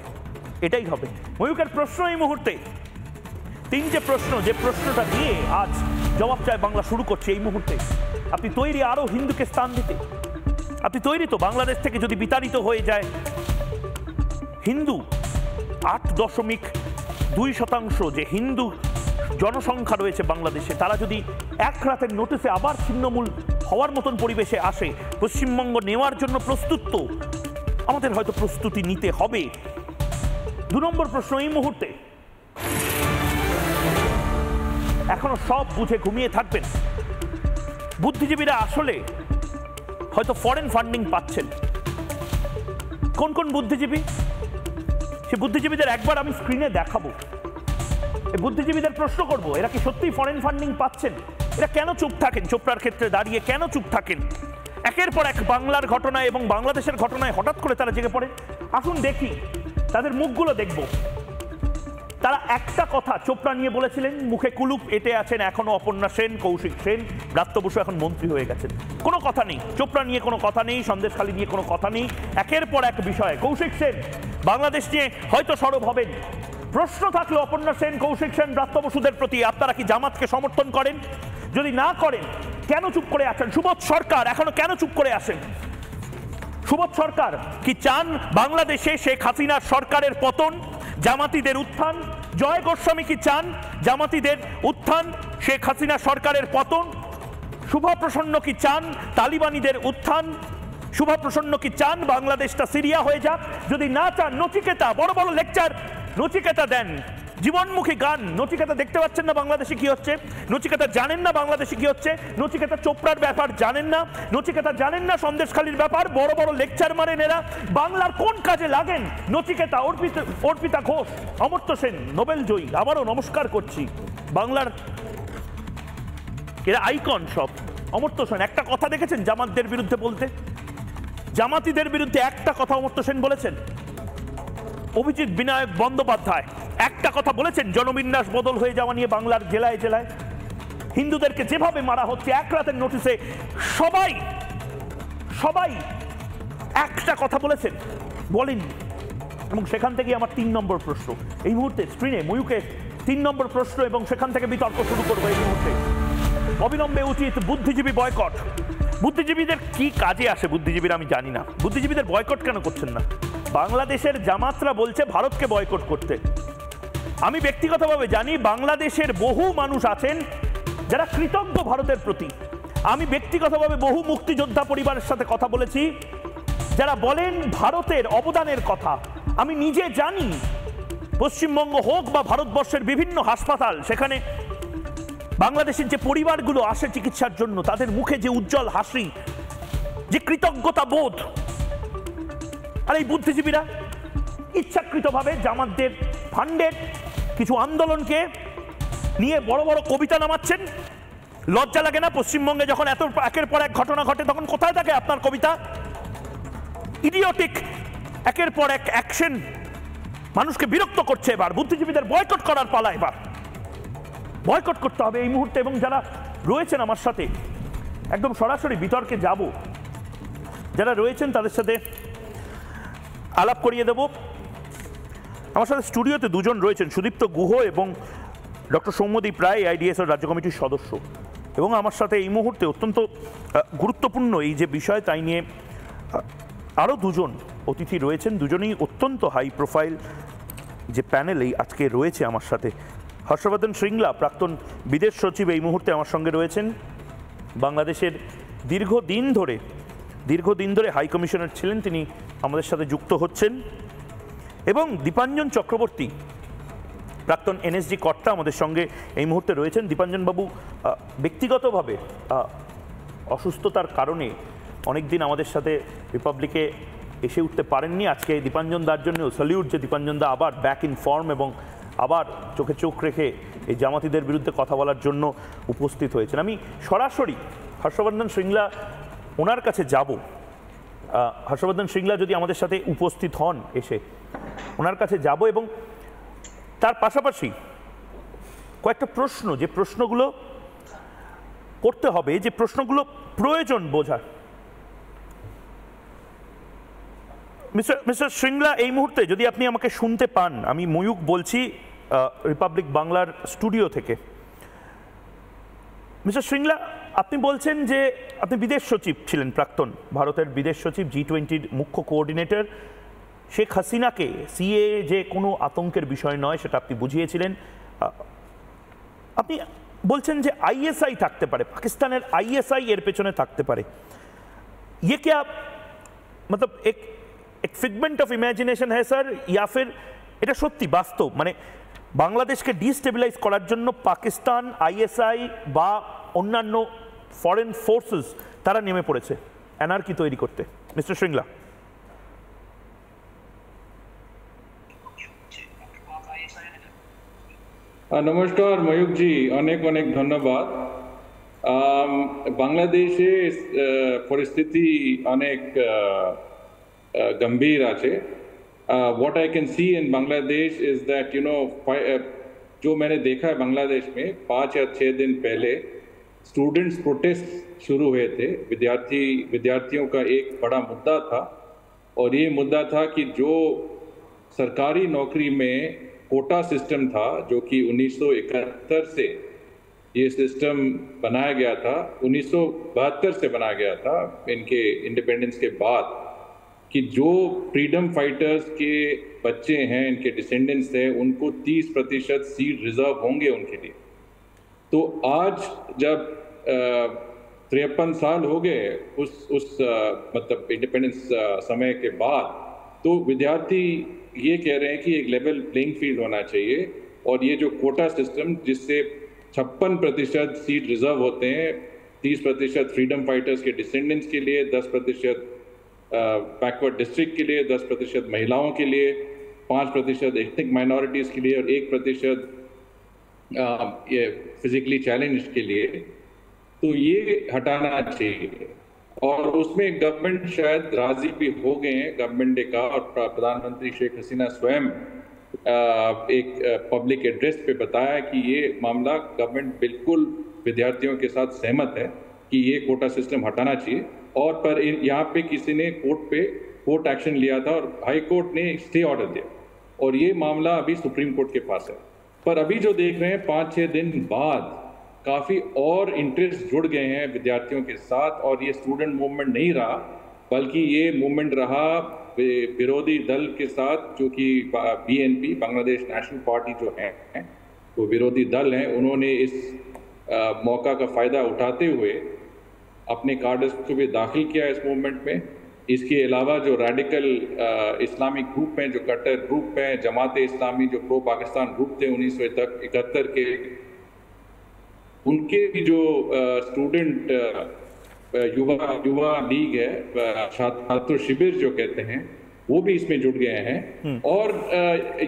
Speaker 1: এটাই হবে। ময়ূকের প্রশ্ন এই মুহূর্তে 3টে প্রশ্ন, যে প্রশ্নটা দিয়ে আজ জবাব চায় বাংলা শুরু করছে এই মুহূর্তে। আপনি তৈরি আরো হিন্দুকে স্থান দিতে? আপনি তৈরি তো বাংলাদেশ থেকে যদি বিতাড়িত হয়ে যায় হিন্দু, 8.2% যে হিন্দু জনসংখ্যা রয়েছে বাংলাদেশে, তারা যদি এক রাতের নোটিসে আবার ছিন্নমূল হওয়ার মতন পরিবেশে আসে, পশ্চিমবঙ্গ নেওয়ার জন্য প্রস্তুত তো? আমাদের হয়তো প্রস্তুতি নিতে হবে। 2 নম্বর প্রশ্ন এই মুহূর্তে, এখনো সব বুঝে ঘুমিয়ে থাকবেন? বুদ্ধিজীবীরা আসলে হয়তো ফরেন ফান্ডিং পাচ্ছেন। কোন কোন বুদ্ধিজীবী? সে বুদ্ধিজীবীদের একবার আমি স্ক্রিনে দেখাবো, এই বুদ্ধিজীবীদের প্রশ্ন করব, এরা কি সত্যি ফরেন ফান্ডিং পাচ্ছেন? এরা কেন চুপ থাকেন? চোপড়ার ক্ষেত্রে দাঁড়িয়ে কেন চুপ থাকেন? একের পর এক বাংলার ঘটনায় এবং বাংলাদেশের ঘটনায় হঠাৎ করে তারা জেগে পড়ে। আসুন দেখি, তাদের মুখগুলো দেখব। তারা একটা কথা চোপড়া নিয়ে বলেছিলেন, মুখে কুলুপ এঁটে আছেন এখনো অপর্ণা সেন, কৌশিক সেন, ব্রাত্য বসু এখন মন্ত্রী হয়ে গেছেন। কোনো কথা নেই চোপড়া নিয়ে, কোনো কথা নেই সন্দেশখালী নিয়ে, কোনো কথা নেই। একের পর এক বিষয়, কৌশিক সেন বাংলাদেশ নিয়ে হয়তো সরব হবেন। প্রশ্ন থাকলো অপর্ণা সেন, কৌশিক সেন, ব্রাত্য বসুদের প্রতি, আপনারা কি জামাতকে সমর্থন করেন? যদি না করেন কেন চুপ করে আছেন? সুবোধ সরকার এখনো কেন চুপ করে আছেন? সুবোধ সরকার কি চান বাংলাদেশে শেখ হাসিনার সরকারের পতন, জামাতিদের উত্থান? জয় গোস্বামী কি চান জামাতিদের উত্থান, শেখ হাসিনা সরকারের পতন? শুভা প্রসন্ন কি চান তালিবানিদের উত্থান? শুভা প্রসন্ন কি চান বাংলাদেশটা সিরিয়া হয়ে যাক? যদি না চান, নচিকেতা বড় বড় লেকচার নচিকেতা দেন, জীবনমুখী গান। নচিকেতা দেখতে পাচ্ছেন না বাংলাদেশে কি হচ্ছে? নচিকেতা জানেন না বাংলাদেশে কি হচ্ছে? নচিকেতা চোপড়ার ব্যাপার জানেন না? নচিকেতা জানেন না সন্দেশখালীর ব্যাপার? বড় বড় লেকচার মারেন এরা। বাংলার কোন কাজে লাগেন? নচিকেতা, অর্পিতা ঘোষ, অমর্ত্য সেন নোবেল জয়ী, আবারও নমস্কার করছি। বাংলার এরা আইকন সব। অমর্ত্য সেন একটা কথা দেখেছেন জামাতদের বিরুদ্ধে বলতে? জামাতিদের বিরুদ্ধে একটা কথা অমর্ত্য সেন বলেছেন? অভিজিৎ বিনায়ক বন্দ্যোপাধ্যায় একটা কথা বলেছেন জনবিন্যাস বদল হয়ে যাওয়া নিয়ে? বাংলার জেলায় জেলায় হিন্দুদেরকে যেভাবে মারা হচ্ছে এক রাতের নোটিশে, সবাই সবাই একটা কথা বলেছেন? বলেন। এবং সেখান থেকে আমার 3 নম্বর প্রশ্ন এই মুহূর্তে স্ক্রিনে, ময়ূকের 3 নম্বর প্রশ্ন, এবং সেখান থেকে বিতর্ক শুরু করবো এই মুহূর্তে। অবিলম্বে উচিত বুদ্ধিজীবী বয়কট। বুদ্ধিজীবীদের কি কাজে আসে বুদ্ধিজীবীরা আমি জানি না। বুদ্ধিজীবীদের বয়কট কেন করছেন না? বাংলাদেশের জামাতরা বলছে ভারতকে বয়কট করতে। আমি ব্যক্তিগতভাবে জানি বাংলাদেশের বহু মানুষ আছেন যারা কৃতজ্ঞ ভারতের প্রতি। আমি ব্যক্তিগতভাবে বহু মুক্তিযোদ্ধা পরিবারের সাথে কথা বলেছি যারা বলেন ভারতের অবদানের কথা। আমি নিজে জানি পশ্চিমবঙ্গ হোক বা ভারতবর্ষের বিভিন্ন হাসপাতাল, সেখানে বাংলাদেশের যে পরিবারগুলো আসে চিকিৎসার জন্য, তাদের মুখে যে উজ্জ্বল হাসি, যে কৃতজ্ঞতা বোধ। আর এই বুদ্ধিজীবীরা ইচ্ছাকৃতভাবে জামাতদের ফান্ডের কিছু আন্দোলনকে নিয়ে বড় বড় কবিতা নামাচ্ছেন। লজ্জা লাগে না? পশ্চিমবঙ্গে যখন এত একের পর এক ঘটনা ঘটে তখন কোথায় থাকে আপনার কবিতা? ইডিওটিক একের পর এক অ্যাকশন মানুষকে বিরক্ত করছে। এবার বুদ্ধিজীবীদের বয়কট করার পালা, এবার বয়কট করতে হবে এই মুহূর্তে। এবং যারা রয়েছেন আমার সাথে একদম সরাসরি বিতর্কে যাব, যারা রয়েছেন তাদের সাথে আলাপ করিয়ে দেব। আমার সাথে স্টুডিওতে দুজন রয়েছেন, সুদীপ্ত গুহ এবং ডক্টর সৌম্যদীপ রায়, আইডিএস রাজ্য কমিটির সদস্য। এবং আমার সাথে এই মুহূর্তে অত্যন্ত গুরুত্বপূর্ণ এই যে বিষয়, তাই নিয়ে আরও দুজন অতিথি রয়েছেন। দুজনেই অত্যন্ত হাই প্রোফাইল যে প্যানেলেই আজকে রয়েছে আমার সাথে। হর্ষবর্ধন শ্রীংলা, প্রাক্তন বিদেশ সচিব, এই মুহূর্তে আমার সঙ্গে রয়েছেন। বাংলাদেশের দীর্ঘদিন ধরে হাই কমিশনার ছিলেন, তিনি আমাদের সাথে যুক্ত হচ্ছেন। এবং দীপাঞ্জন চক্রবর্তী, প্রাক্তন এনএসজি কর্তা, আমাদের সঙ্গে এই মুহূর্তে রয়েছেন। দীপাঞ্জনবাবু ব্যক্তিগতভাবে অসুস্থতার কারণে অনেকদিন আমাদের সাথে রিপাবলিকে এসে উঠতে পারেননি। আজকে দীপাঞ্জন দার জন্য স্যালিউট যে দীপাঞ্জন দা আবার ব্যাক ইন ফর্ম এবং আবার চোখে চোখ রেখে এই জামাতিদের বিরুদ্ধে কথা বলার জন্য উপস্থিত হয়েছেন। আমি সরাসরি হর্ষবর্ধন শ্রীংলা ওনার কাছে যাব। হর্ষবর্ধন শ্রীংলা যদি আমাদের সাথে উপস্থিত হন, এসে ওনার কাছে যাব এবং তার পাশাপাশি কয়েকটা প্রশ্ন, যে প্রশ্নগুলো করতে হবে, যে প্রশ্নগুলো প্রয়োজন বোঝার। মিস্টার শ্রীংলা, এই মুহূর্তে যদি আপনি আমাকে শুনতে পান, আমি ময়ূক বলছি রিপাবলিক বাংলার স্টুডিও থেকে। মিস্টার শ্রীংলা, আপনি বলছেন যে আপনি বিদেশ সচিব ছিলেন, প্রাক্তন ভারতের বিদেশ সচিব, G20-র মুখ্য কোঅর্ডিনেটর। শেখ হাসিনাকে সিএ যে কোনো আতঙ্কের বিষয় নয় সেটা আপনি বুঝিয়েছিলেন। আপনি বলছেন যে আইএসআই থাকতে পারে, পাকিস্তানের আইএসআই এর পেছনে থাকতে পারে। ये क्या मतलब एक फिगमेंट ऑफ इमेजिनेशन है सर, या फिर এটা সত্যি বাস্তব? মানে বাংলাদেশকে ডিস্টেবিলাইজ করার জন্য পাকিস্তান, আইএসআই বা অন্যান্য ফরেন ফোর্সেস তারা নেমে পড়েছে অ্যানার্কি তৈরি করতে। মিস্টার শ্রীংলা।
Speaker 4: নমস্কার ময়ূক জি, অনেক অনেক ধন্যবাদ। বাংলাদেশে পরিস্থিতি অনেক गंभीर আছে। What I can see in Bangladesh is that जो मैंने देखा है बांग्लादेश में 5 या 6 दिन पहले स्टूडेंट्स प्रोटेस्ट शुरू हुए थे। विद्यार्थियों का एक बड़ा मुद्दा था और ये मुद्दा था कि जो सरकारी नौकरी में कोटा सिस्टम था, जो कि 1971 से ये सिस्टम बनाया गया था, 1972 से बनाया गया था इनके इंडिपेंडेंस के बाद, कि जो फ्रीडम फाइटर्स के बच्चे हैं, इनके डिसेंडेंट्स हैं, उनको 30% सीट रिजर्व होंगे उनके लिए। तो आज जब 53 साल हो गए उस मतलब इंडिपेंडेंस समय के बाद, तो विद्यार्थी ये कह रहे हैं कि एक लेवल प्लेइंग फील्ड होना चाहिए और ये जो कोटा सिस्टम जिससे 56% सीट रिजर्व होते हैं, 30% फ्रीडम फाइटर्स के डिसेंडेंट्स के लिए, 10% बैकवर्ड डिस्ट्रिक्ट के लिए, 10% महिलाओं के लिए, 5% एथनिक माइनॉरिटीज़ के लिए और 1% ये फिजिकली चैलेंज के लिए, तो ये हटाना चाहिए। और उसमें गवर्नमेंट शायद राजी भी हो गए हैं। गवर्नमेंट ने कहा और प्रधानमंत्री शेख हसीना स्वयं एक पब्लिक एड्रेस पे बताया कि ये मामला गवर्नमेंट बिल्कुल विद्यार्थियों के साथ सहमत है कि ये कोटा सिस्टम हटाना चाहिए। और पर यहाँ पे किसी ने कोर्ट एक्शन लिया था और हाई कोर्ट ने स्टे ऑर्डर दिया और ये मामला अभी सुप्रीम कोर्ट के पास है। पर अभी जो देख रहे हैं 5-6 दिन बाद काफ़ी और इंटरेस्ट जुड़ गए हैं विद्यार्थियों के साथ और ये स्टूडेंट मूवमेंट नहीं रहा, बल्कि ये मूवमेंट रहा विरोधी दल के साथ, जो कि बीएनपी बांग्लादेश नेशनल पार्टी जो है वो विरोधी दल हैं। उन्होंने इस मौका का फ़ायदा उठाते हुए अपने कार्ड्स को भी दाखिल किया इस मूवमेंट में। इसके अलावा जो रेडिकल इस्लामिक ग्रुप हैं, जो कट्टर ग्रुप हैं, जमात इस्लामी जो प्रो पाकिस्तान ग्रुप थे 1971 के, उनके भी जो स्टूडेंट युवा लीग है, छात्र शिविर जो कहते हैं, वो भी इसमें जुड़ गए हैं। और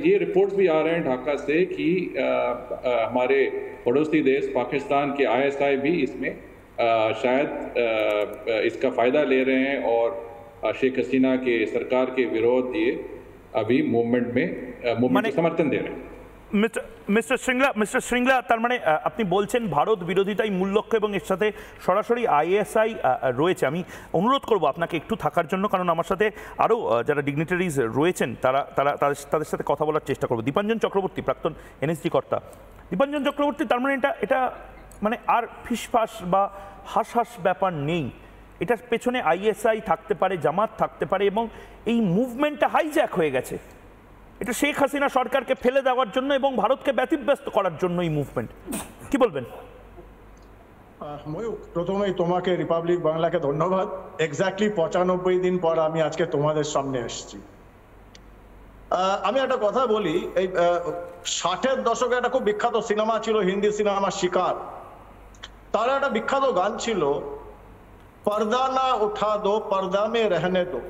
Speaker 4: ये रिपोर्ट्स भी आ रहे हैं ढाका से कि हमारे पड़ोसी देश पाकिस्तान के ISI भी इसमें शायद इसका फ़ायदा ले रहे हैं और शेख हसीना के सरकार के विरोध दिए अभी मूवमेंट को समर्थन दे रहे हैं।
Speaker 1: মিস্টার শৃঙ্গলা, তার মানে আপনি বলছেন ভারত বিরোধিতাই মূল লক্ষ্য এবং এর সাথে সরাসরি ISI রয়েছে। আমি অনুরোধ করব আপনাকে একটু থাকার জন্য, কারণ আমার সাথে আরও যারা ডিগনিটারিজ রয়েছেন তাদের সাথে কথা বলার চেষ্টা করব। দীপাঞ্জন চক্রবর্তী, প্রাক্তন NSG কর্তা। দীপাঞ্জন চক্রবর্তী, তার মানে এটা মানে আর ফিসফাস বা হাস ব্যাপার নেই, এটার পেছনে ISI থাকতে পারে, জামাত থাকতে পারে এবং এই মুভমেন্টটা হাইজ্যাক হয়ে গেছে। এটা শেখ হাসিনা সরকারকে ফেলে দেওয়ার জন্য এবং ভারতকে ব্যতিব্যস্ত করার জন্য এই মুভমেন্ট। কি বলবেন?
Speaker 6: ময়ূক, প্রথমেই তোমাকে রিপাবলিক বাংলাকে ধন্যবাদ। এক্স্যাক্টলি 95 দিন পর আমি আজকে তোমাদের সামনে এসেছি। আমি একটা কথা বলি, এই 60-এর দশকে একটা খুব বিখ্যাত সিনেমা ছিল, হিন্দি সিনেমা শিকার। তার একটা বিখ্যাত গান ছিল, পর্দা না উঠা দো পর্দা মে রহনে দো।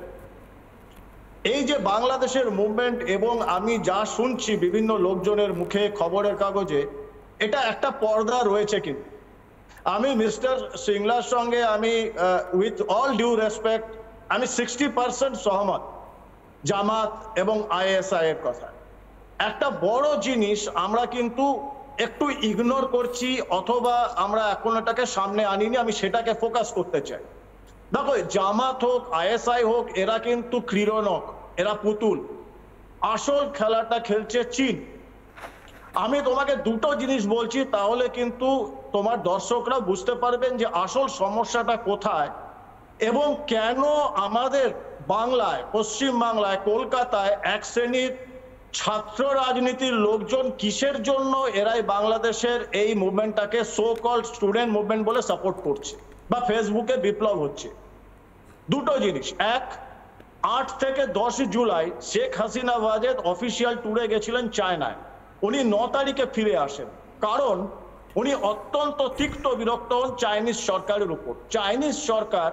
Speaker 6: এই যে বাংলাদেশের মুভমেন্ট এবং আমি যা শুনছি বিভিন্ন লোকজনের মুখে, খবরের কাগজে, এটা একটা পর্দা রয়েছে। কিন্তু আমি মিস্টার সিংলার সঙ্গে আমি উইথ অল ডিউ রেসপেক্ট আমি 60% সহমত জামাত এবং ISI এর কথা। একটা বড় জিনিস আমরা কিন্তু একটু ইগনোর করছি অথবা আমরা এখন এটাকে সামনে আনিনি, আমি সেটাকে ফোকাস করতে চাই। দেখো, জামাত হোক ISI হোক, এরা কিন্তু ক্রীড়নক, এরা পুতুল। আসল খেলাটা খেলছে চীন। আমি তোমাকে দুটো জিনিস বলছি, তাহলে কিন্তু তোমার দর্শকরা বুঝতে পারবেন যে আসল সমস্যাটা কোথায় এবং কেন আমাদের বাংলায়, পশ্চিম বাংলায়, কলকাতায় এক শ্রেণীর ছাত্র রাজনীতির লোকজন কিসের জন্য এরাই বাংলাদেশের এই মুভমেন্টটাকে সো কল্ড স্টুডেন্ট মুভমেন্ট বলে সাপোর্ট করছে বা ফেসবুকে বিপ্লব হচ্ছে। দুটো জিনিস, এক, 8 থেকে 10 জুলাই শেখ হাসিনা ওয়াজেদ অফিসিয়াল ট্যুরে গেছিলেন চায়নায়। উনি 9 তারিখে ফিরে আসেন, কারণ উনি অত্যন্ত তিক্ত বিরক্ত হন চাইনিজ সরকারের উপর। চাইনিজ সরকার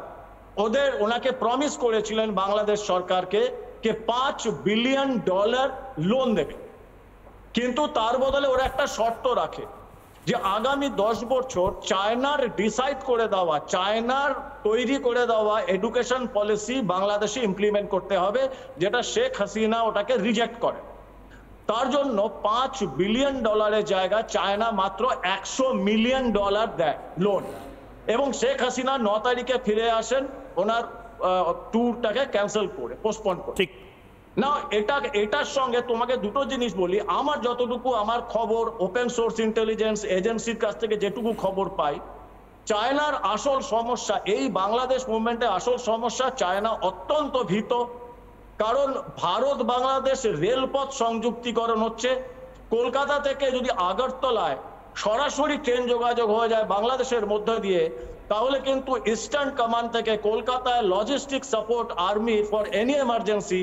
Speaker 6: ওনাকে প্রমিস করেছিলেন বাংলাদেশ সরকারকে যে $5 বিলিয়ন লোন দেবে, কিন্তু তার বদলে ওরা একটা শর্ত রাখে যে আগামী 10 বছর চায়নার ডিসাইড করে দেওয়া, চায়নার তৈরি করে দেওয়া এডুকেশন পলিসি বাংলাদেশে ইমপ্লিমেন্ট করতে হবে, যেটা শেখ হাসিনা ওটাকে রিজেক্ট করে। তার জন্য $5 বিলিয়ন জায়গা চায়না মাত্র $100 মিলিয়ন দেয় লোন, এবং শেখ হাসিনা 9 তারিখে ফিরে আসেন ওনার ট্যুরটাকে ক্যান্সেল করে, পোস্টপোন করে।
Speaker 1: ঠিক
Speaker 6: না, এটার সঙ্গে তোমাকে দুটো জিনিস বলি। আমার যতটুকু আমার খবর ওপেন সোর্স ইন্টেলিজেন্স এজেন্সির কাছ থেকে যেটুকু খবর পাই, চায়নার আসল সমস্যা, এই বাংলাদেশ মুভমেন্টের আসল সমস্যা, চায়না অত্যন্ত ভীত। কারণ ভারত বাংলাদেশ রেলপথ সংযুক্তিকরণ হচ্ছে। কলকাতা থেকে যদি আগরতলায় সরাসরি ট্রেন যোগাযোগ হয়ে যায় বাংলাদেশের মধ্য দিয়ে, তাহলে কিন্তু ইস্টার্ন কমান্ড থেকে কলকাতায় logistic support army for any emergency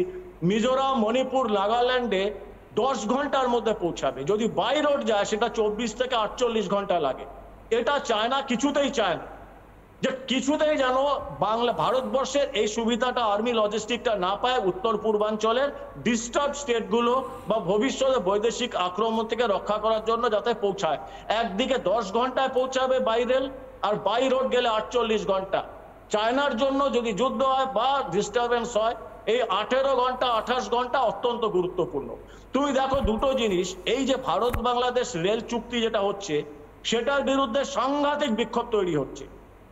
Speaker 6: Mizoram, Manipur, নাগাল্যান্ডে 10 ঘন্টার মধ্যে পৌঁছাবে। যদি বাই রোড যায় সেটা 24 থেকে 48 ঘন্টা লাগে। এটা চায়না কিছুতেই চায় না, যে কিছুতেই যেন ভারতবর্ষের এই সুবিধাটা আর্মি লজিস্টিকটা না পায় উত্তর পূর্বাঞ্চলের ডিস্টার্ব স্টেটগুলো বা ভবিষ্যতে বৈদেশিক আক্রমণ থেকে রক্ষা করার জন্য যাতে পৌঁছায়। একদিকে 10 ঘন্টায় পৌঁছাবে বাই রেল, আর বাই রোড গেলে 48 ঘন্টা। চায়নার জন্য যদি যুদ্ধ হয় বা ডিস্টারবেন্স হয়, এই 18 ঘন্টা 28 ঘন্টা অত্যন্ত গুরুত্বপূর্ণ। তুমি দেখো দুটো জিনিস, এই যে ভারত বাংলাদেশ রেল চুক্তি যেটা হচ্ছে, সেটার বিরুদ্ধে সাংঘাতিক বিক্ষোভ তৈরি হচ্ছে,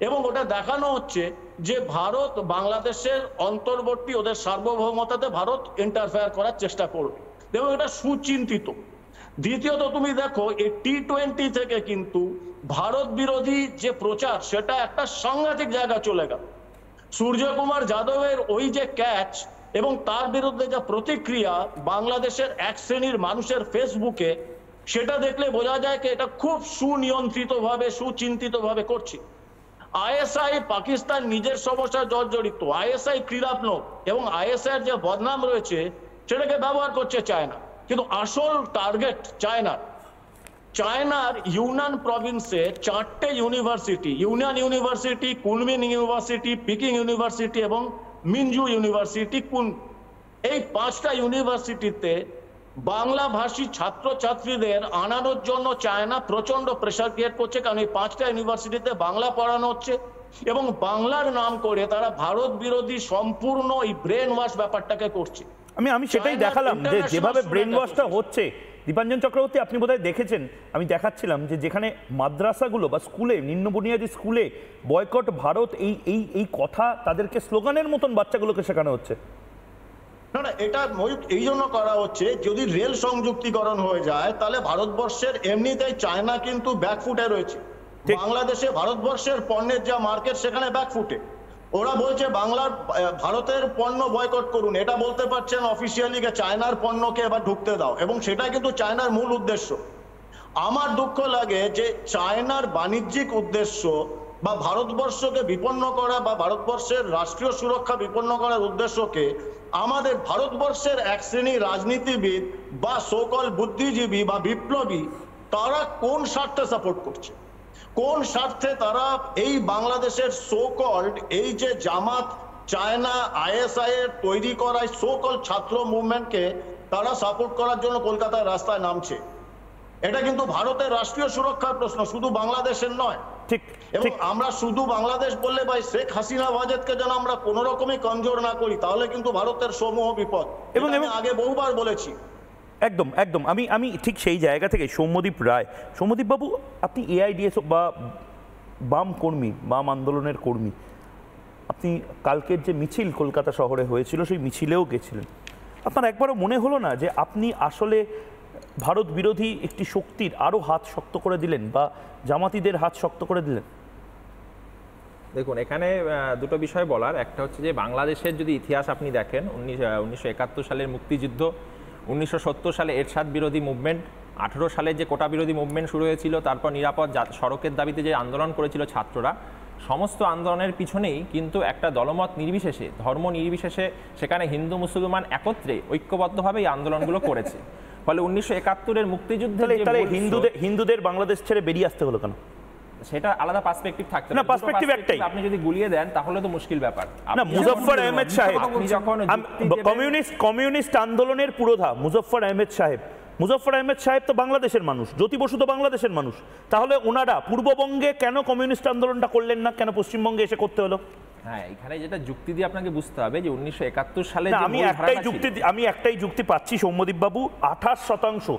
Speaker 6: এবং ওটা দেখানো হচ্ছে যে ভারত বাংলাদেশের অন্তর্বর্তী ওদের সার্বভৌমতাতে ভারত ইন্টারফেয়ার করার চেষ্টা করবে, এবং এটা সুচিন্তিত। দ্বিতীয়ত তুমি দেখো এই T20 থেকে কিন্তু ভারত বিরোধী যে প্রচার, সেটা একটা সাংঘাতিক জায়গা চলে গেল। সূর্যকুমার যাদবের ওই যে ক্যাচ এবং তার বিরুদ্ধে যা প্রতিক্রিয়া বাংলাদেশের এক শ্রেণীর মানুষের ফেসবুকে, সেটা দেখলে বোঝা যায় যে এটা খুব সুনিয়ন্ত্রিতভাবে সুচিন্তিতভাবে করছে। আইএসআই পাকিস্তান নিজের সমস্যা জর্জরিত, আইএসআই ক্রীড়াত্মক, এবং আইএসআই এর যে বদনাম রয়েছে সেটাকে ব্যবহার করছে চায়না। কিন্তু আসল টার্গেট চায়নার ইউনান প্রভিন্সে 4টে university, union university, Kunming university, Peking university এবং মিনজু ইউনিভার্সিটি, এই 5টা ইউনিভার্সিটিতে বাংলা ভাষী ছাত্রছাত্রীদের আনানোর জন্য চায়না প্রচন্ড প্রেসার ক্রিয়েট করছে। কারণ এই 5টা ইউনিভার্সিটিতে বাংলা পড়ানো হচ্ছে, এবং বাংলার নাম করে তারা ভারত বিরোধী সম্পূর্ণ এই ব্রেন ওয়াশ ব্যাপারটাকে করছে।
Speaker 1: আমি সেটাই দেখালাম যে যেভাবে ব্রেন ওয়াশটা হচ্ছে। দীপাঞ্জন চক্রবর্তী, আপনি বোধহয় দেখেছেন, আমি দেখাচ্ছিলাম যে যেখানে মাদ্রাসাগুলো বা স্কুলে, নিম্ন বুনিয়াদী স্কুলে বয়কট ভারত এই কথা তাদেরকে স্লোগানের মতন বাচ্চাগুলোকে শেখানো হচ্ছে।
Speaker 6: না, এটা এই জন্য করা হচ্ছে, যদি রেল সংযুক্তিকরণ হয়ে যায় তাহলে ভারতবর্ষের এমনিতেই চায়না কিন্তু ব্যাকফুটে রয়েছে। বাংলাদেশে ভারতবর্ষের পণ্যের যা মার্কেট, সেখানে ব্যাকফুটে। ওরা বলছে ভারতের পণ্য বয়কট করুন, এটা বলতে পারছেন অফিসিয়ালি চায়নার পণ্যকে এবার ঢুকতে দাও, এবং সেটাই কিন্তু চায়নার মূল উদ্দেশ্য। আমার দুঃখ লাগে যে চায়নার বাণিজ্যিক উদ্দেশ্য বা ভারতবর্ষকে বিপন্ন করা বা ভারতবর্ষের রাষ্ট্রীয় সুরক্ষা বিপন্ন করার উদ্দেশ্যকে আমাদের ভারতবর্ষের এক শ্রেণীর রাজনীতিবিদ বা সোকল বুদ্ধিজীবী বা বিপ্লবী, তারা কোন স্বার্থে সাপোর্ট করছে, কোন স্বার্থে তারা এই বাংলাদেশের সোকল্ড এই যে জামাত, চায়না, আইএসআই এর তৈরি করা সোকল ছাত্র মুভমেন্টকে তারা সাপোর্ট করার জন্য কলকাতার রাস্তায় নামছে। এটা কিন্তু ভারতের রাষ্ট্রীয় সুরক্ষার প্রশ্ন, শুধু বাংলাদেশের নয়। এবং আমরা শুধু বাংলাদেশ বললে ভাই শেখ হাসিনা ওয়াজেদকে যেন আমরা কোন রকমই কমজোর না করি, তাহলে কিন্তু ভারতের সমূহ বিপদ। এবং আমি আগে বহুবার বলেছি।
Speaker 1: একদম একদম আমি ঠিক সেই জায়গা থেকে সৌম্যদীপ রায়, সৌম্যদীপ বাবু, আপনি এআইডিএস বা বাম কর্মী, বাম আন্দোলনের কর্মী, আপনি কালকের যে মিছিল কলকাতা শহরে হয়েছিল সেই মিছিলেও গেছিলেন। আপনার একবারও মনে হলো না যে আপনি আসলে ভারত বিরোধী একটি শক্তির আরও হাত শক্ত করে দিলেন বা জামাতিদের হাত শক্ত করে দিলেন?
Speaker 7: দেখুন, এখানে দুটো বিষয় বলার। একটা হচ্ছে যে বাংলাদেশের যদি ইতিহাস আপনি দেখেন, 1971 সালের মুক্তিযুদ্ধ, 1970 সালে এরশাদ বিরোধী মুভমেন্ট, 18 সালে যে কোটা বিরোধী মুভমেন্ট শুরু হয়েছিল, তারপর নিরাপদ সড়কের দাবিতে যে আন্দোলন করেছিল ছাত্ররা, সমস্ত আন্দোলনের পিছনেই কিন্তু একটা দলমত নির্বিশেষে, ধর্ম নির্বিশেষে সেখানে হিন্দু মুসলমান একত্রে ঐক্যবদ্ধভাবে এই আন্দোলনগুলো করেছে। ফলে 1971-এর মুক্তিযুদ্ধে
Speaker 1: হিন্দুদের বাংলাদেশ ছেড়ে বেরিয়ে আসতে হলো কেন?
Speaker 7: সেটা আলাদা পার্সপেক্টিভ থাকতে
Speaker 1: না, পার্সপেক্টিভ একটাই।
Speaker 7: আপনি যদি গুলিয়ে দেন তাহলে তো মুশকিল ব্যাপার।
Speaker 1: না, মুজফফর আহমেদ সাহেব, কমিউনিস্ট আন্দোলনের পুরোধা মুজফফর আহমেদ সাহেব মুজফফর আহমেদ সাহেব তো বাংলাদেশের মানুষ, জ্যোতি বসু তো বাংলাদেশের মানুষ, তাহলে ওনারা পূর্ববঙ্গে কেন কমিউনিস্ট আন্দোলনটা করলেন না, কেন পশ্চিমবঙ্গে এসে করতে হলো?
Speaker 7: হ্যাঁ, এখানে যেটা যুক্তি দিয়ে আপনাকে বুঝতে হবে যে 1971 সালে
Speaker 1: আমি একটাই যুক্তি পাচ্ছি সৌম্যদীপ বাবু, 28%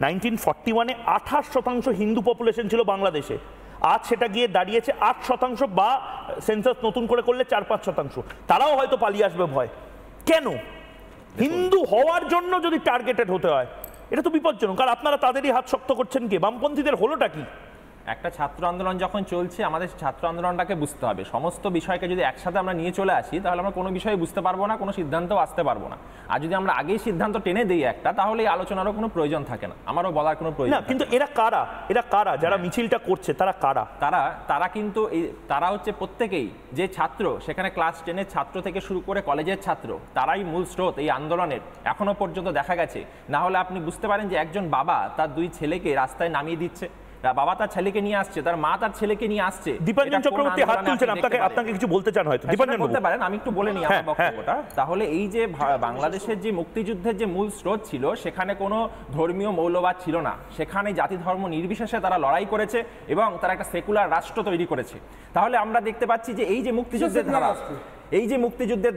Speaker 1: 1941-এ 28% হিন্দু পপুলেশন ছিল বাংলাদেশে, আজ সেটা গিয়ে দাঁড়িয়েছে 8% বা সেন্সাস নতুন করে করলে 4-5%। তারাও হয়তো পালিয়ে আসবে ভয়। কেন হিন্দু হওয়ার জন্য যদি টার্গেটেড হতে হয়, এটা তো বিপজ্জনক। আর আপনারা তাদেরই হাত শক্ত করছেন কি? বামপন্থীদের হলোটা কি?
Speaker 7: একটা ছাত্র আন্দোলন যখন চলছে, আমাদের ছাত্র আন্দোলনটাকে বুঝতে হবে। সমস্ত বিষয়কে যদি একসাথে আমরা নিয়ে চলে আসি, তাহলে আমরা কোনো বিষয়ে বুঝতে পারবো না, কোনো সিদ্ধান্তও আসতে পারবো না। আর যদি আমরা আগেই সিদ্ধান্ত টেনে দিই একটা, তাহলে এই আলোচনারও কোনো প্রয়োজন থাকে না, আমারও বলার কোনো প্রয়োজন না।
Speaker 1: কিন্তু এরা কারা যারা মিছিলটা করছে? তারা কারা?
Speaker 7: তারা কিন্তু তারা হচ্ছে প্রত্যেকেই যে ছাত্র, সেখানে ক্লাস 10-এর ছাত্র থেকে শুরু করে কলেজের ছাত্র, তারাই মূল স্রোত এই আন্দোলনের এখনো পর্যন্ত দেখা গেছে। না হলে আপনি বুঝতে পারেন যে একজন বাবা তার 2 ছেলেকে রাস্তায় নামিয়ে দিচ্ছে, বাবা তার ছেলেকে নিয়ে আসছে, তার মা তার ছেলেকে নিয়ে আসছে।
Speaker 1: দীপাঞ্জন চক্রবর্তী হাত তুলছেন, আপনাকে কিছু বলতে চান হয়তো, দীপাঞ্জন
Speaker 7: বলতে পারেন। আমি একটু বলে নিই আমার বক্তব্যটা। তাহলে এই যে বাংলাদেশের যে মুক্তিযুদ্ধের যে মূল স্রোত ছিল, সেখানে কোনো ধর্মীয় মৌলবাদ ছিল না, সেখানে জাতি ধর্ম নির্বিশেষে তারা লড়াই করেছে এবং তারা একটা সেকুলার রাষ্ট্র তৈরি করেছে। তাহলে আমরা দেখতে পাচ্ছি যে এই যে মুক্তিযুদ্ধের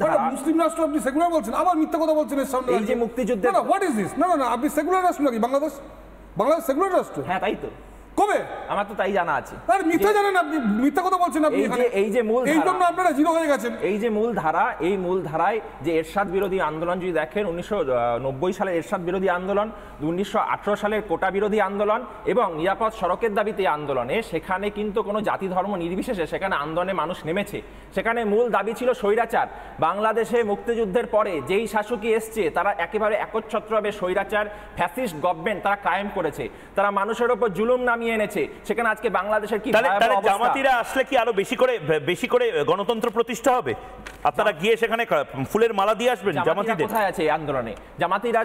Speaker 7: ধারা,
Speaker 8: মুসলিম রাষ্ট্র আপনি সেকুলার বলছেন, আবার মিথ্যা কথা বলছেন এর সামনে।
Speaker 7: এই যে মুক্তিযুদ্ধের
Speaker 8: হোয়াট ইজ দিস? না আপনি সেকুলার রাষ্ট্র নাকি বাংলাদেশ সেকুলার রাষ্ট্র?
Speaker 7: হ্যাঁ, তাই তো।
Speaker 8: কবে?
Speaker 7: আমার তো তাই জানা আছে।
Speaker 8: আর মিথ্যা জানেন আপনি, মিথ্যা কথা বলছেন আপনি।
Speaker 7: এই যে মূল,
Speaker 8: এই জন্য আপনারা জিরো হয়ে গেছেন।
Speaker 7: এই যে মূল ধারা, এই মূল ধারায় যে এরশাদ বিরোধী আন্দোলন যদি দেখেন, 1990 সালের এরশাদ বিরোধী আন্দোলন, 1918 সালের কোটা বিরোধী আন্দোলন এবং নিরাপদ সড়কের দাবিতে আন্দোলনে, সেখানে কিন্তু কোনো জাতি ধর্ম নির্বিশেষে সেখানে আন্দোলনে মানুষ নেমেছে। সেখানে মূল দাবি ছিল স্বৈরাচার। বাংলাদেশে মুক্তিযুদ্ধের পরে যেই শাসকই এসছে, তারা একেবারে একচ্ছত্রভাবে স্বৈরাচার ফ্যাসিস্ট গভর্নমেন্ট তারা কায়েম করেছে, তারা মানুষের উপর জুলুম নামিয়ে এনেছে। সেখানে আজকে বাংলাদেশের কি
Speaker 1: জামাতিরা আসলে কি আরো বেশি করে গণতন্ত্র প্রতিষ্ঠা হবে? আপনারা গিয়ে সেখানে ফুলের মালা দিয়ে আসবেন? জামাতিদের
Speaker 7: কোথায় আছে এই আন্দোলনে? জামাতিরা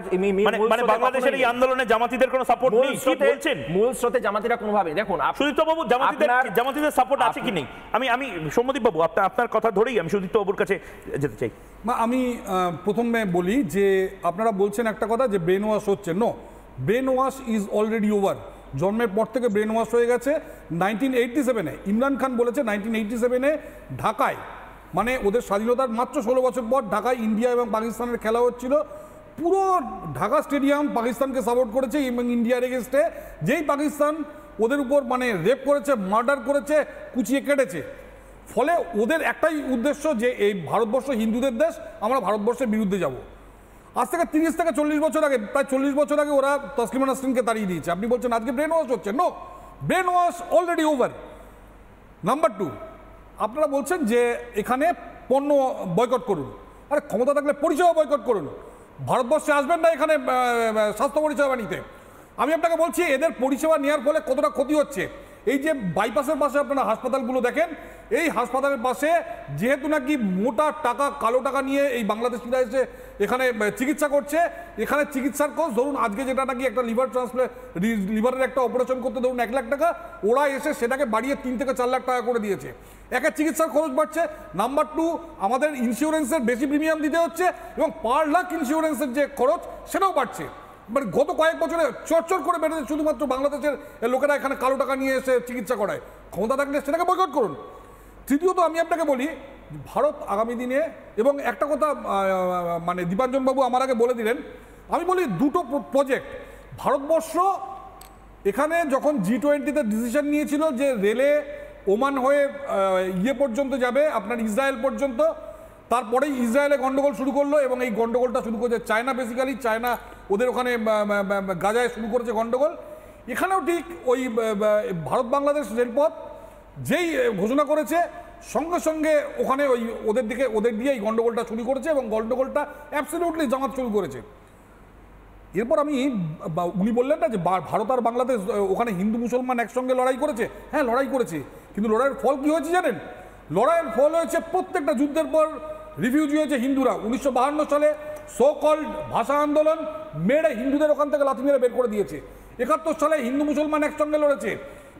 Speaker 1: মানে বাংলাদেশের এই আন্দোলনে জামাতিদের কোনো সাপোর্ট নেই কি বলছেন?
Speaker 7: মূল স্রোতে জামাতিরা কোনোভাবে, দেখুন
Speaker 1: সুদীপ্ত বাবু, জামাতিদের সাপোর্ট আছে কি নেই? আমি সৌম্যদীপ বাবু, আপনার কথা ধরেই আমি সুদীপ্ত বাবুর কাছে যেতে চাই।
Speaker 8: আমি প্রথমে বলি যে আপনারা বলছেন একটা কথা যে ব্রেন ওয়াশ হচ্ছে। No, brainwash is already over. জন্মের পর থেকে ব্রেন ওয়াশ হয়ে গেছে। 1987-এ ইমরান খান বলেছে, 1987-এ ঢাকায়, মানে ওদের স্বাধীনতার মাত্র 16 বছর পর ঢাকায় ইন্ডিয়া এবং পাকিস্তানের খেলা হচ্ছিল, পুরো ঢাকা স্টেডিয়াম পাকিস্তানকে সাপোর্ট করেছে এবং ইন্ডিয়ার এগেনস্টে। যেই পাকিস্তান ওদের উপর মানে রেপ করেছে, মার্ডার করেছে, কুচিয়ে কেটেছে, ফলে ওদের একটাই উদ্দেশ্য যে এই ভারতবর্ষ হিন্দুদের দেশ, আমরা ভারতবর্ষের বিরুদ্ধে যাব। আজ থেকে 30 থেকে 40 বছর আগে, প্রায় 40 বছর আগে ওরা তসলিমা নাসরিনকে তাড়িয়ে দিয়েছে। আপনি বলছেন আজকে ব্রেন ওয়াশ হচ্ছে। No, brainwash already over. Number 2, আপনারা বলছেন যে এখানে পণ্য বয়কট করুন। আরে ক্ষমতা থাকলে পরিষেবা বয়কট করুন। ভারতবর্ষে আসবেন না এখানে স্বাস্থ্য পরিষেবা নিতে। আমি আপনাকে বলছি এদের পরিষেবা নেওয়ার ফলে কতটা ক্ষতি হচ্ছে। এই যে বাইপাসের পাশে আপনারা হাসপাতালগুলো দেখেন, এই হাসপাতালের পাশে যেহেতু নাকি মোটা টাকা, কালো টাকা নিয়ে এই বাংলাদেশিরা এসে এখানে চিকিৎসা করছে, এখানে চিকিৎসার খরচ ধরুন আজকে যেটা নাকি একটা লিভারের একটা অপারেশন করতে ধরুন 1 লাখ টাকা, ওরা এসে সেটাকে বাড়িয়ে 3 থেকে 4 লাখ টাকা করে দিয়েছে। একের চিকিৎসার খরচ বাড়ছে। নাম্বার 2, আমাদের ইন্স্যুরেন্সের বেশি প্রিমিয়াম দিতে হচ্ছে এবং পার লাখ ইন্স্যুরেন্সের যে খরচ সেটাও বাড়ছে। মানে গত কয়েক বছরে চরচর করে বেড়েছে শুধুমাত্র বাংলাদেশের লোকেরা এখানে কালো টাকা নিয়ে এসে চিকিৎসা করায়। ক্ষমতা থাকলে সেটাকে বয়কট করুন। তৃতীয়ত আমি আপনাকে বলি, ভারত আগামী দিনে, এবং একটা কথা মানে দীপাঞ্জন বাবু আমার আগে বলে দিলেন, আমি বলি দুটো প্রজেক্ট ভারতবর্ষ এখানে যখন G20-তে ডিসিশন নিয়েছিল যে রেলে ওমান হয়ে পর্যন্ত যাবে, আপনার ইসরায়েল পর্যন্ত, তারপরেই ইসরায়েলে গন্ডগোল শুরু করলো এবং এই গন্ডগোলটা শুরু করেছে চায়না। বেসিক্যালি চায়না ওদের ওখানে গাজায় শুরু করেছে গন্ডগোল। এখানেও ঠিক ওই ভারত বাংলাদেশ রেলপথ যেই ঘোষণা করেছে, সঙ্গে সঙ্গে ওখানে ওদের দিয়ে এই গন্ডগোলটা শুরু করেছে এবং গন্ডগোলটা অ্যাবসলিউটলি জামাত শুরু করেছে। এরপর উনি বললেন না যে ভারত আর বাংলাদেশ ওখানে হিন্দু মুসলমান একসঙ্গে লড়াই করেছে। হ্যাঁ, লড়াই করেছে, কিন্তু লড়াইয়ের ফল কি হয়েছে জানেন? লড়াইয়ের ফল হয়েছে প্রত্যেকটা যুদ্ধের পর রিফিউজি হয়েছে হিন্দুরা। 1952 সালে সো কল্ড ভাষা আন্দোলন মেরে হিন্দুদের ওখান থেকে লাথি মেরে বের করে দিয়েছে। 71 সালে হিন্দু মুসলমান একসঙ্গে লড়েছে,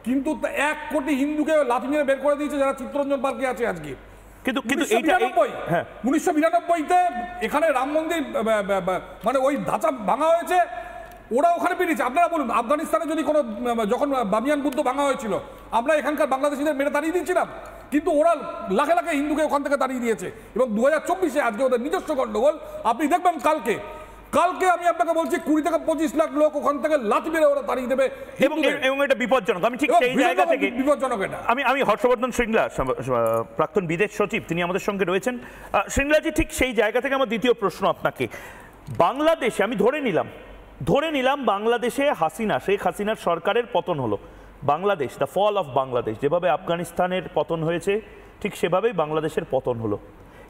Speaker 8: কিন্তু 1 কোটি হিন্দুকে লাথি মেরে বের করে দিয়েছে যারা চিত্তরঞ্জন পার্কে আছে আজকে। কিন্তু 1992-তে এখানে রাম মন্দির মানে ওই ধাঁচা ভাঙা হয়েছে, ওরা ওখানে পেরিয়েছে। আপনারা বলুন, আফগানিস্তানে যদি কোনো যখন বামিয়ান বুদ্ধ ভাঙা হয়েছিল, আমরা এখানকার বাংলাদেশিদের মেরে তাড়িয়ে দিয়েছিলাম, কিন্তু ওরা লাখে লাখে হিন্দুকে ওখান থেকে তাড়িয়ে দিয়েছে। এবং 2024-এ আজকে ওদের নিজস্ব গণ্ডগোল। আপনি দেখবেন কালকে আমি আপনাকে বলছি 20 থেকে 25 লাখ লোক ওখান থেকে লাথি মেরে ওরা তাড়িয়ে দেবে।
Speaker 1: এবং এটা বিপজ্জনক। আমি ঠিক সেই জায়গা থেকে
Speaker 8: বিপজ্জনক এটা। আমি
Speaker 1: হর্ষবর্ধন শৃঙ্গলা, প্রাক্তন বিদেশ সচিব, তিনি আমাদের সঙ্গে রয়েছেন। শৃঙ্গলাজি, ঠিক সেই জায়গা থেকে আমার দ্বিতীয় প্রশ্ন আপনাকে। বাংলাদেশে আমি ধরে নিলাম বাংলাদেশে শেখ হাসিনার সরকারের পতন হলো। Bangladesh, the fall of Bangladesh, যেভাবে আফগানিস্তানের পতন হয়েছে ঠিক সেভাবেই বাংলাদেশের পতন হলো।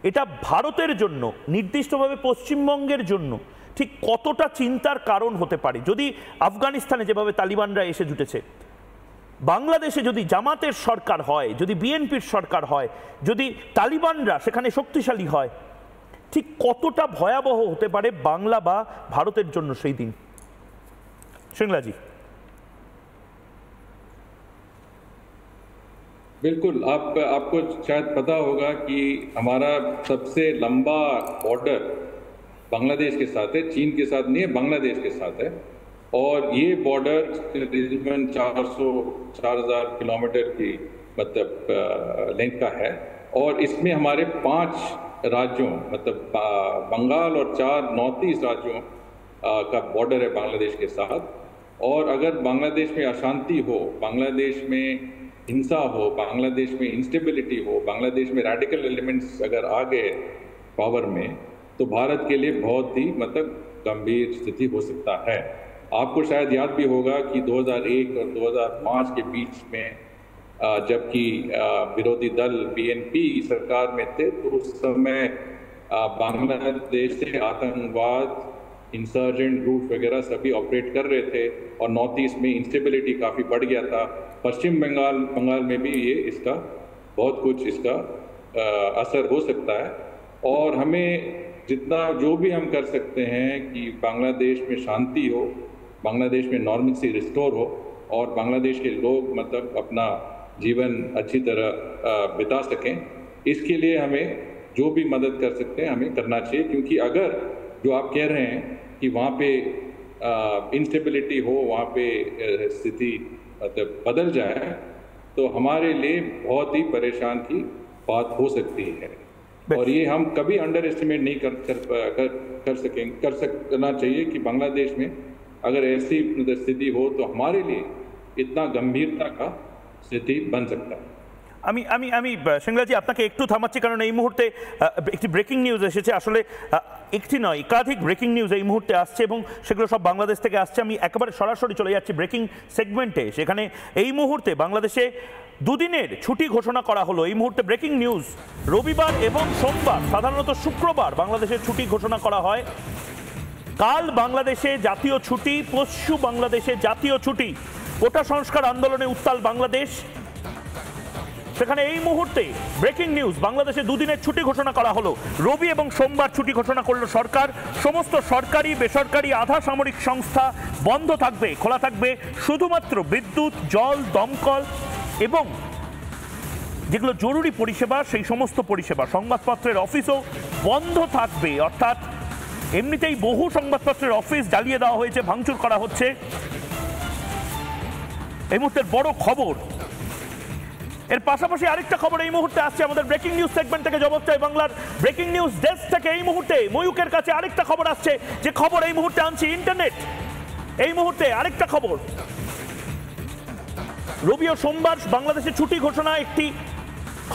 Speaker 1: এটা ভারতের জন্য, নির্দিষ্টভাবে পশ্চিমবঙ্গের জন্য ঠিক কতটা চিন্তার কারণ হতে পারে? যদি আফগানিস্তানে যেভাবে তালিবানরা এসে জুটেছে, বাংলাদেশে যদি জামাতের সরকার হয়, যদি বিএনপির সরকার হয়, যদি তালিবানরা সেখানে শক্তিশালী হয়, ঠিক কতটা ভয়াবহ হতে পারে বাংলা বা ভারতের জন্য সেই দিন? শৃঙ্গলাজি।
Speaker 4: बिल्कुल, आपको शायद पता होगा कि हमारा सबसे लंबा बॉर्डर बांग्लादेश के साथ है, चीन के साथ नहीं है, बांग्लादेश के साथ है। और ये बॉर्डर तकरीबन 400-4000 किलोमीटर की मतलब लेंथ का है। और इसमें हमारे 5 राज्यों मतलब बंगाल और 4 नॉर्थ ईस्ट राज्यों का बॉर्डर है बांग्लादेश के साथ। और अगर बांग्लादेश में अशांति हो, बांग्लादेश में हिंसा हो, बांग्लादेश में इंस्टेबिलिटी हो, बांग्लादेश में रेडिकल एलिमेंट्स अगर आ गए पावर में, तो भारत के लिए बहुत ही मतलब गंभीर स्थिति हो सकता है। आपको शायद याद भी होगा कि 2001 और 2005 के बीच में जबकि विरोधी दल बीएनपी सरकार में थे, तो उस समय बांग्लादेश से आतंकवाद, इंसर्जेंट ग्रुप वगैरह सभी ऑपरेट कर रहे थे और नॉर्थ ईस्ट में इंस्टेबिलिटी काफ़ी बढ़ गया था। पश्चिम बंगाल में भी ये इसका बहुत कुछ इसका असर हो सकता है। और हमें जितना जो भी हम कर सकते हैं कि बांग्लादेश में शांति हो, बांग्लादेश में नॉर्मलसी रिस्टोर हो और बांग्लादेश के लोग मतलब अपना जीवन अच्छी तरह बिता सकें, इसके लिए हमें जो भी मदद कर सकते हैं हमें करना चाहिए। क्योंकि अगर जो आप कह रहे हैं कि वहाँ पे इंस्टेबिलिटी हो, वहाँ पे स्थिति मतलब बदल जाए, तो हमारे लिए बहुत ही परेशान की बात हो सकती है। और ये हम कभी अंडर एस्टिमेट नहीं करना चाहिए कि बांग्लादेश में अगर ऐसी स्थिति हो तो हमारे लिए इतना गंभीरता का स्थिति बन सकता है।
Speaker 1: আমি শৃঙ্গলাজি আপনাকে একটু থামাচ্ছি, কারণ এই মুহূর্তে একটি ব্রেকিং নিউজ এসেছে। আসলে একটি নয়, একাধিক ব্রেকিং নিউজ এই মুহূর্তে আসছে এবং সেগুলো সব বাংলাদেশ থেকে আসছে। আমি একেবারে সরাসরি চলে যাচ্ছি ব্রেকিং সেগমেন্টে। সেখানে এই মুহূর্তে বাংলাদেশে দুদিনের ছুটি ঘোষণা করা হলো। এই মুহূর্তে ব্রেকিং নিউজ, রবিবার এবং সোমবার, সাধারণত শুক্রবার বাংলাদেশের ছুটি ঘোষণা করা হয়। কাল বাংলাদেশে জাতীয় ছুটি, পরশু বাংলাদেশে জাতীয় ছুটি। কোটা সংস্কার আন্দোলনে উত্তাল বাংলাদেশ। সেখানে এই মুহূর্তে ব্রেকিং নিউজ, বাংলাদেশে দুদিনের ছুটি ঘোষণা করা হলো। রবি এবং সোমবার ছুটি ঘোষণা করলো সরকার। সমস্ত সরকারি, বেসরকারি, আধা সামরিক সংস্থা বন্ধ থাকবে। খোলা থাকবে শুধুমাত্র বিদ্যুৎ, জল, দমকল এবং যেগুলো জরুরি পরিষেবা সেই সমস্ত পরিষেবা। সংবাদপত্রের অফিসও বন্ধ থাকবে। অর্থাৎ এমনিতেই বহু সংবাদপত্রের অফিস জ্বালিয়ে দেওয়া হয়েছে, ভাঙচুর করা হচ্ছে। এই মুহূর্তের বড় খবর। এর পাশাপাশি আরেকটা খবর এই মুহূর্তে আসছে আমাদের ব্রেকিং নিউজ সেগমেন্ট থেকে, জবাব চাই বাংলার ব্রেকিং নিউজ ডেস্ক থেকে। এই মুহূর্তে ময়ূকের কাছে আরেকটা খবর আসছে, যে খবর এই মুহূর্তে আনছি ইন্টারনেট। এই মুহূর্তে আরেকটা খবর, রবি ও সোমবার বাংলাদেশে ছুটি ঘোষণা একটি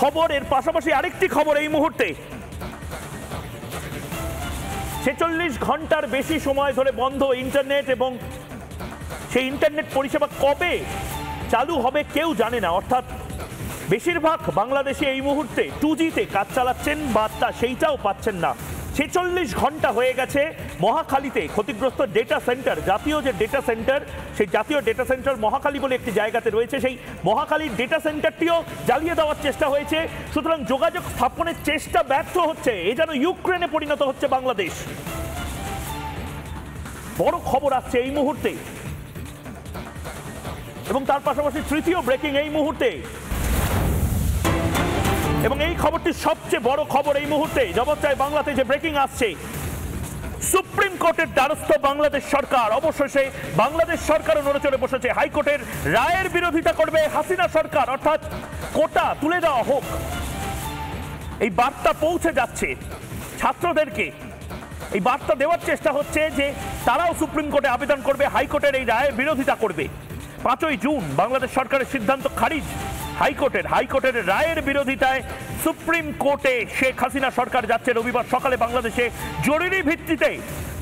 Speaker 1: খবর। এর পাশাপাশি আরেকটি খবর এই মুহূর্তে, 46 ঘন্টার বেশি সময় ধরে বন্ধ ইন্টারনেট এবং সেই ইন্টারনেট পরিষেবা কবে চালু হবে কেউ জানে না। অর্থাৎ বেশিরভাগ বাংলাদেশে এই মুহূর্তে 2G-তে কাজ চালাচ্ছেন বা সেইটাও পাচ্ছেন না। 46 ঘন্টা হয়ে গেছে মহাখালীতে ক্ষতিগ্রস্ত ডেটা সেন্টার, জাতীয় যে ডেটা সেন্টার, সেই জাতীয় ডেটা সেন্টার মহাখালী বলে একটি জায়গাতে রয়েছে, সেই মহাখালীর ডেটা সেন্টারটিও জ্বালিয়ে দেওয়ার চেষ্টা হয়েছে। সুতরাং যোগাযোগ স্থাপনের চেষ্টা ব্যর্থ হচ্ছে। এ যেন ইউক্রেনে পরিণত হচ্ছে বাংলাদেশ। বড় খবর আসছে এই মুহূর্তে। এবং তার পাশাপাশি তৃতীয় ব্রেকিং এই মুহূর্তে, এবং এই খবরটি সবচেয়ে বড় খবর এই মুহূর্তে, জবাব চাই বাংলাতে যে ব্রেকিং আসছে। সুপ্রিম কোর্টের দ্বারস্থ বাংলাদেশ সরকার। অবশেষে বাংলাদেশ সরকারও নড়েচড়ে বসেছে। হাইকোর্টের রায়ের বিরোধিতা করবে হাসিনা সরকার, অর্থাৎ কোটা তুলে দেওয়া হোক, এই বার্তা পৌঁছে যাচ্ছে ছাত্রদেরকে। এই বার্তা দেওয়ার চেষ্টা হচ্ছে যে তারাও সুপ্রিম কোর্টে আবেদন করবে, হাইকোর্টের এই রায়ের বিরোধিতা করবে। 5ই জুন বাংলাদেশ সরকারের সিদ্ধান্ত খারিজ হাইকোর্টের রায়ের বিরোধিতায় সুপ্রিম কোর্টে শেখ হাসিনা সরকার যাচ্ছে। রবিবার সকালে বাংলাদেশে জরুরি ভিত্তিতে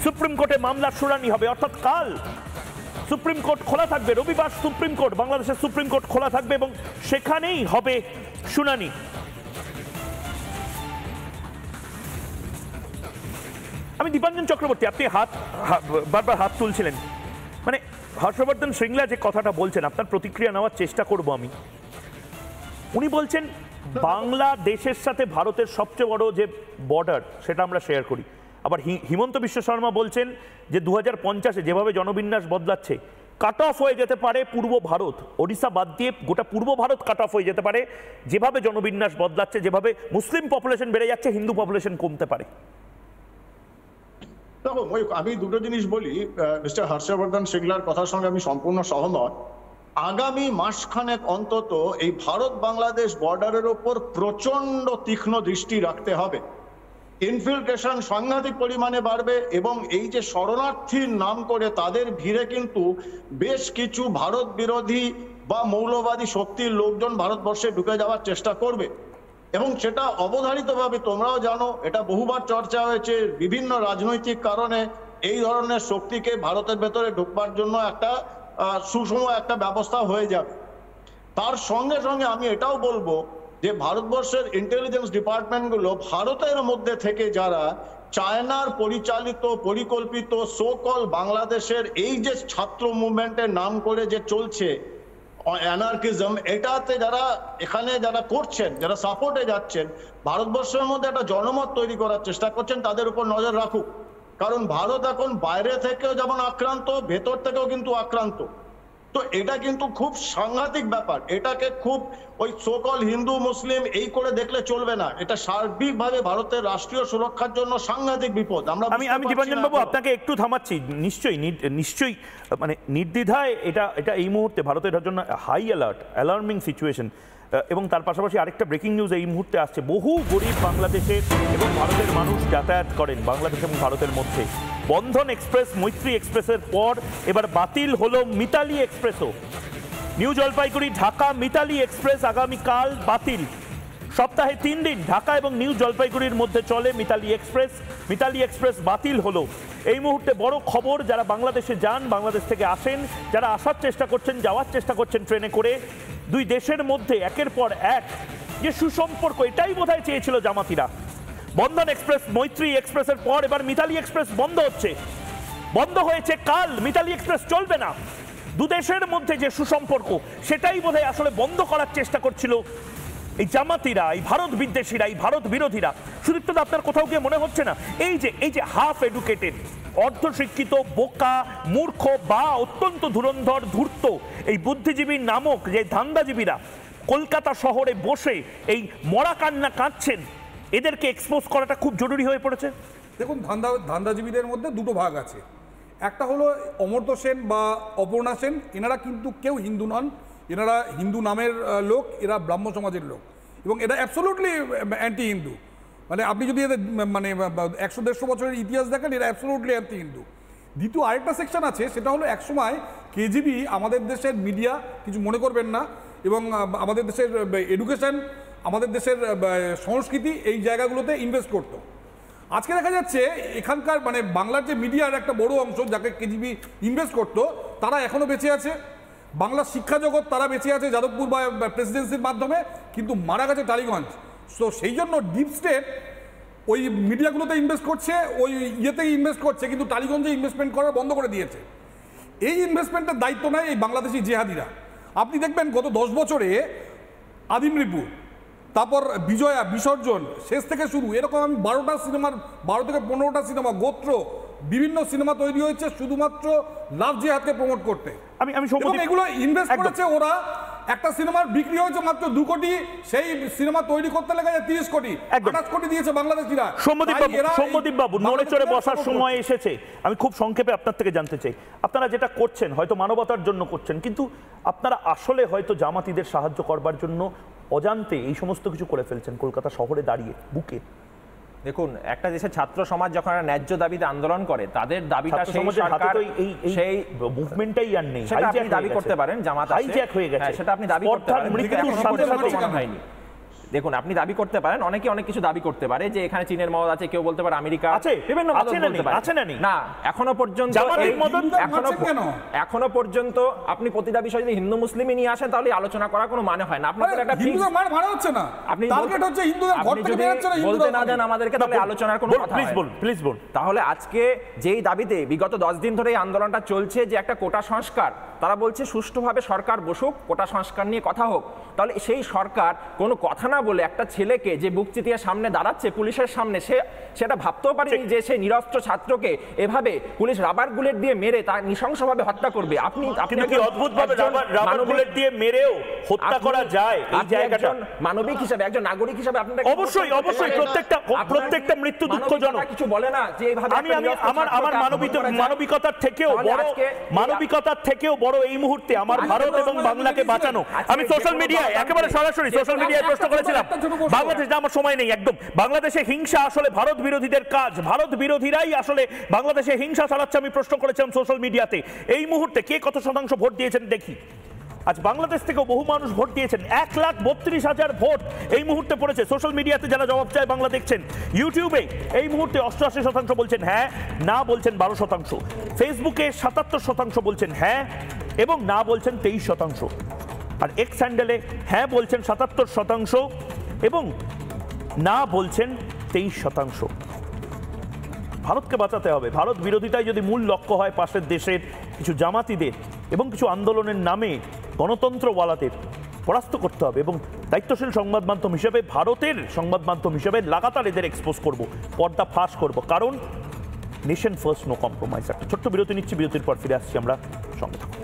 Speaker 1: সুপ্রিম কোর্টে মামলার শুনানি হবে, অর্থাৎ কাল সুপ্রিম কোর্ট খোলা থাকবে। রবিবার সুপ্রিম কোর্ট, বাংলাদেশের সুপ্রিম কোর্ট খোলা থাকবে এবং সেখানেই হবে শুনানি। আমি দীপাঞ্জন চক্রবর্তী, আপনি বারবার হাত তুলছিলেন, মানে হর্ষবর্ধন শ্রীংলা যে কথাটা বলছেন, আপনার প্রতিক্রিয়া নেওয়ার চেষ্টা করব আমি। উনি বলছেন বাংলাদেশের সাথে ভারতের সবচেয়ে বড় যে বর্ডার সেটা আমরা শেয়ার করি। আবার হিমন্ত বিশ্ব শর্মা বলছেন যে 2050-এ যেভাবে জনবিন্যাস বদলাচ্ছে, কাট অফ হয়ে যেতে পারে পূর্ব ভারত, ওড়িশা বাদ দিয়ে গোটা পূর্ব ভারত কাট অফ হয়ে যেতে পারে, যেভাবে জনবিন্যাস বদলাচ্ছে, যেভাবে মুসলিম পপুলেশন বেড়ে যাচ্ছে, হিন্দু পপুলেশন কমতে পারে।
Speaker 6: আমি দুটো জিনিস বলি, মিস্টার হর্ষবর্ধন শ্রীংলার কথার সঙ্গে আমি সম্পূর্ণ সহমত। আগামী মাসখানেক অন্তত এই ভারত বাংলাদেশ বর্ডারের ওপর প্রচন্ড তীক্ষ্ণ দৃষ্টি রাখতে হবে। ইনফিল্ট্রেশন সাংঘাতিক পরিমাণে বাড়বে এবং এই যে শরণার্থীর নাম করে তাদের ভিড়ে কিন্তু বেশ কিছু ভারত বিরোধী বা মৌলবাদী শক্তির লোকজন ভারতবর্ষে ঢুকে যাওয়ার চেষ্টা করবে এবং সেটা অবধারিতভাবে, তোমরাও জানো, এটা বহুবার চর্চা হয়েছে, বিভিন্ন রাজনৈতিক কারণে এই ধরনের শক্তিকে ভারতের ভেতরে ঢুকবার জন্য একটা সুষম একটা ব্যবস্থা হয়ে যাবে। তার সঙ্গে সঙ্গে আমি এটাও বলবো যে ভারতবর্ষের ইন্টেলিজেন্স ডিপার্টমেন্টগুলো ভারতের মধ্যে থেকে যারা চায়নার পরিচালিত পরিকল্পিত সোকল বাংলাদেশের এই যে ছাত্র মুভমেন্টের নাম করে যে চলছে অ্যানার্কিজম, এটাতে যারা এখানে যারা করছেন, যারা সাপোর্টে যাচ্ছেন, ভারতবর্ষের মধ্যে একটা জনমত তৈরি করার চেষ্টা করছেন, তাদের উপর নজর রাখুক। কারণ ভারত এখন বাইরে থেকেও যেমন আক্রান্ত, ভেতর থেকেও কিন্তু আক্রান্ত। তো এটা কিন্তু খুব সাংঘাতিক ব্যাপার। এটাকে খুব ওই সোকল হিন্দু মুসলিম এই করে দেখলে চলবে না। এটা সার্বিকভাবে ভারতের রাষ্ট্রীয় সুরক্ষার জন্য সাংঘাতিক বিপদ।
Speaker 1: আমি দীপাঞ্জন বাবু আপনাকে একটু থামাচ্ছি। নিশ্চয়ই মানে নির্দ্বিধায় এটা এই মুহূর্তে ভারতের জন্য হাই অ্যালার্মিং সিচুয়েশন। এবং তার পাশাপাশি আরেকটা ব্রেকিং নিউজ এই মুহূর্তে আসছে। বহু গরিব বাংলাদেশের এবং ভারতের মানুষ যাতায়াত করেন বাংলাদেশ এবং ভারতের মধ্যে। বন্ধন এক্সপ্রেস, মৈত্রী এক্সপ্রেসের পর এবার বাতিল হলো মিতালি এক্সপ্রেসও। নিউ জলপাইগুড়ি ঢাকা মিতালি এক্সপ্রেস আগামীকাল বাতিল। সপ্তাহে 3 দিন ঢাকা এবং নিউ জলপাইগুড়ির মধ্যে চলে মিতালি এক্সপ্রেস বাতিল হলো। এই মুহূর্তে বড় খবর, যারা বাংলাদেশে যান, বাংলাদেশ থেকে আসেন, যারা আসার চেষ্টা করছেন, যাওয়ার চেষ্টা করছেন ট্রেনে করে, দুই দেশের মধ্যে একের পর এক যে সুসম্পর্ক, এটাই বোধহয় চেয়েছিল জামাতিরা। বন্ধন এক্সপ্রেস, মৈত্রী এক্সপ্রেসের পর এবার মিতালি এক্সপ্রেস বন্ধ হচ্ছে, বন্ধ হয়েছে কাল। মিতালি এক্সপ্রেস চলবে না। দুদেশের মধ্যে যে সুসম্পর্ক, সেটাই বোধহয় আসলে বন্ধ করার চেষ্টা করছিল এই জামাতিরা, এই ভারত বিদ্বেষীরা, এই ভারত বিরোধীরা। সুদীপ্ত, আপনার কোথাও গিয়ে মনে হচ্ছে না এই যে হাফ এডুকেটেড, অর্ধশিক্ষিত, বোকা, মূর্খ বা অত্যন্ত ধুরন্ধর, ধূর্ত এই বুদ্ধিজীবী নামক যে ধান্দাজীবীরা কলকাতা শহরে বসে এই মরা কান্না কাঁদছেন, এদেরকে এক্সপোজ করাটা খুব জরুরি হয়ে পড়েছে?
Speaker 8: দেখুন, ধান্দাজীবীদের মধ্যে দুটো ভাগ আছে। একটা হলো অমর্ত্য সেন বা অপর্ণা সেন, এনারা কিন্তু কেউ হিন্দু নন, এনারা হিন্দু নামের লোক, এরা ব্রাহ্ম সমাজের লোক এবং এরা অ্যাবসোলুটলি অ্যান্টি হিন্দু। মানে আপনি যদি এদের মানে 100-150 বছরের ইতিহাস দেখেন, এরা অ্যাবসোলুটলি অ্যান্টি হিন্দু। দ্বিতীয় আরেকটা সেকশন আছে, সেটা হলো একসময় কেজিবি আমাদের দেশের মিডিয়া, কিছু মনে করবেন না, এবং আমাদের দেশের এডুকেশন, আমাদের দেশের সংস্কৃতি, এই জায়গাগুলোতে ইনভেস্ট করতো। আজকে দেখা যাচ্ছে এখানকার মানে বাংলার যে মিডিয়ার একটা বড় অংশ যাকে কেজিবি ইনভেস্ট করতো, তারা এখনও বেঁচে আছে। বাংলার শিক্ষা জগৎ তারা বেঁচে আছে যাদবপুর বা প্রেসিডেন্সির মাধ্যমে, কিন্তু মারা গেছে টালিগঞ্জ। সো সেই জন্য ডিপ স্টেট ওই মিডিয়াগুলোতে ইনভেস্ট করছে, ওই ইয়েতেই ইনভেস্ট করছে, কিন্তু টালিগঞ্জে ইনভেস্টমেন্ট করা বন্ধ করে দিয়েছে। এই ইনভেস্টমেন্টের দায়িত্ব নেয় এই বাংলাদেশি জেহাদিরা। আপনি দেখবেন গত 10 বছরে আদিম রিপু, তারপর বিজয়া, বিসর্জন, শেষ থেকে শুরু, এরকম আমি 12টা সিনেমার 12 থেকে 15টা সিনেমা, গোত্র, বিভিন্ন সিনেমা তৈরি হয়েছে শুধুমাত্র লাভ জেহাদকে প্রমোট করতে।
Speaker 1: আমি
Speaker 8: এগুলো ইনভেস্ট করেছে ওরা একটা সিনেমার বিক্রি হয়েছে মাত্র 2 কোটি, সেই সিনেমা তৈরি করতে লেগে 30 কোটি, 28 কোটি দিয়েছে বাংলাদেশিরা।
Speaker 1: সৌম্যদীপ বাবু, নড়ে চড়ে বসার সময় এসেছে। আমি খুব সংক্ষেপে আপনার থেকে জানতে চাই, আপনারা যেটা করছেন হয়তো মানবতার জন্য করছেন, কিন্তু আপনারা আসলে হয়তো জামাতিদের সাহায্য করবার জন্য অজান্তে এই সমস্ত কিছু করে ফেলছেন কলকাতা শহরে দাঁড়িয়ে বুকে।
Speaker 7: দেখুন, একটা দেশের ছাত্র সমাজ যখন একটা ন্যায্য দাবিতে আন্দোলন করে, তাদের দাবিটা সেই
Speaker 1: মুভমেন্টটাই আর নেই।
Speaker 7: সেটা আপনি দাবি করতে পারেন, জামাত
Speaker 1: হাইজ্যাক হয়ে গেছে,
Speaker 7: সেটা আপনি দাবি করতে পারেন, হয়নি। দেখুন, আপনি দাবি করতে পারেন, অনেকে অনেক কিছু দাবি করতে পারে, যে এখানে চীনের মদদ আছে, কেউ বলতে পারে আমেরিকা আছে, বিভিন্ন মদদ বলতে পারে। না, এখনো পর্যন্ত আপনি প্রতিটা বিষয় যদি হিন্দু মুসলিমই নিয়ে আসেন তাহলে আলোচনা করার কোনো মানে হয় না। আপনাদের একটা আপনি বলতে না দেন আমাদেরকে, তাহলে আলোচনার কোনো কথা হয় না।
Speaker 1: প্লিজ বল।
Speaker 7: তাহলে আজকে যেই দাবিতে বিগত 10 দিন ধরে এই আন্দোলনটা চলছে, যে একটা কোটা সংস্কার, তারা বলছে সুষ্ঠুভাবে সরকার বসুক, কোটা সংস্কার নিয়ে কথা হোক, তাহলে সেই সরকার কোনো কথা না বলে একটা ছেলেকে যে বুক চিতিয়ে সামনে দাঁড়াচ্ছে পুলিশের সামনে, সেটা ভাবতেও পারেনি যে সেই নিরস্ত্র ছাত্রকে এভাবে পুলিশ রাবার বুলেট দিয়ে মেরে তার নৃশংসভাবে হত্যা করবে। আপনি
Speaker 1: কি অদ্ভুতভাবে রাবার বুলেট দিয়ে মেরেও হত্যা করা যায়? এই জায়গাটা
Speaker 7: মানবিক হিসেবে, একজন নাগরিক হিসেবে আপনারা
Speaker 1: অবশ্যই প্রত্যেকটা মৃত্যু দুঃখজনক।
Speaker 7: কিছু বলে না যে এইভাবে
Speaker 1: আমার মানবিকতার থেকেও বড় এই মুহূর্তে আমার ভারত এবং বাংলাকে বাঁচানো। আমি সোশ্যাল মিডিয়ায় একেবারে সরাসরি সোশ্যাল মিডিয়ায় প্রশ্ন করেছিলাম, বাংলাদেশ, আমার সময় নেই একদম, বাংলাদেশে হিংসা আসলে ভারত বিরোধীদের কাজ, ভারত বিরোধীরাই আসলে বাংলাদেশে হিংসা চালাচ্ছে। আমি প্রশ্ন করেছিলাম সোশ্যাল মিডিয়াতে, এই মুহূর্তে কে কত শতাংশ ভোট দিয়েছেন দেখি। আজ বাংলাদেশ থেকেও বহু মানুষ ভোট দিয়েছেন, 1,32,000 ভোট এই মুহূর্তে পড়েছে। সোশ্যাল মিডিয়াতে যারা জবাব চায় বাংলা দেখছেন, ইউটিউবে এই মুহূর্তে 88% বলছেন হ্যাঁ, না বলছেন 12%, ফেসবুকে 77% বলছেন হ্যাঁ এবং না বলছেন 23%, আর এক্স হ্যান্ডেলে হ্যাঁ বলছেন 77% এবং না বলছেন 23%। ভারতকে বাঁচাতে হবে। ভারত বিরোধিতাই যদি মূল লক্ষ্য হয় পাশের দেশের কিছু জামাতিদের এবং কিছু আন্দোলনের নামে গণতন্ত্রওয়ালাদের পরাস্ত করতে হবে, এবং দায়িত্বশীল সংবাদ মাধ্যম হিসেবে, ভারতের সংবাদ মাধ্যম হিসেবে লাগাতার এদের এক্সপোজ করব, পর্দা ফাঁস করব, কারণ নেশন ফার্স্ট, নো কম্প্রোমাইজ। একটা ছোট্ট বিরতি নিচ্ছি, বিরতির পর ফিরে আসছি আমরা, সঙ্গে থাকুন।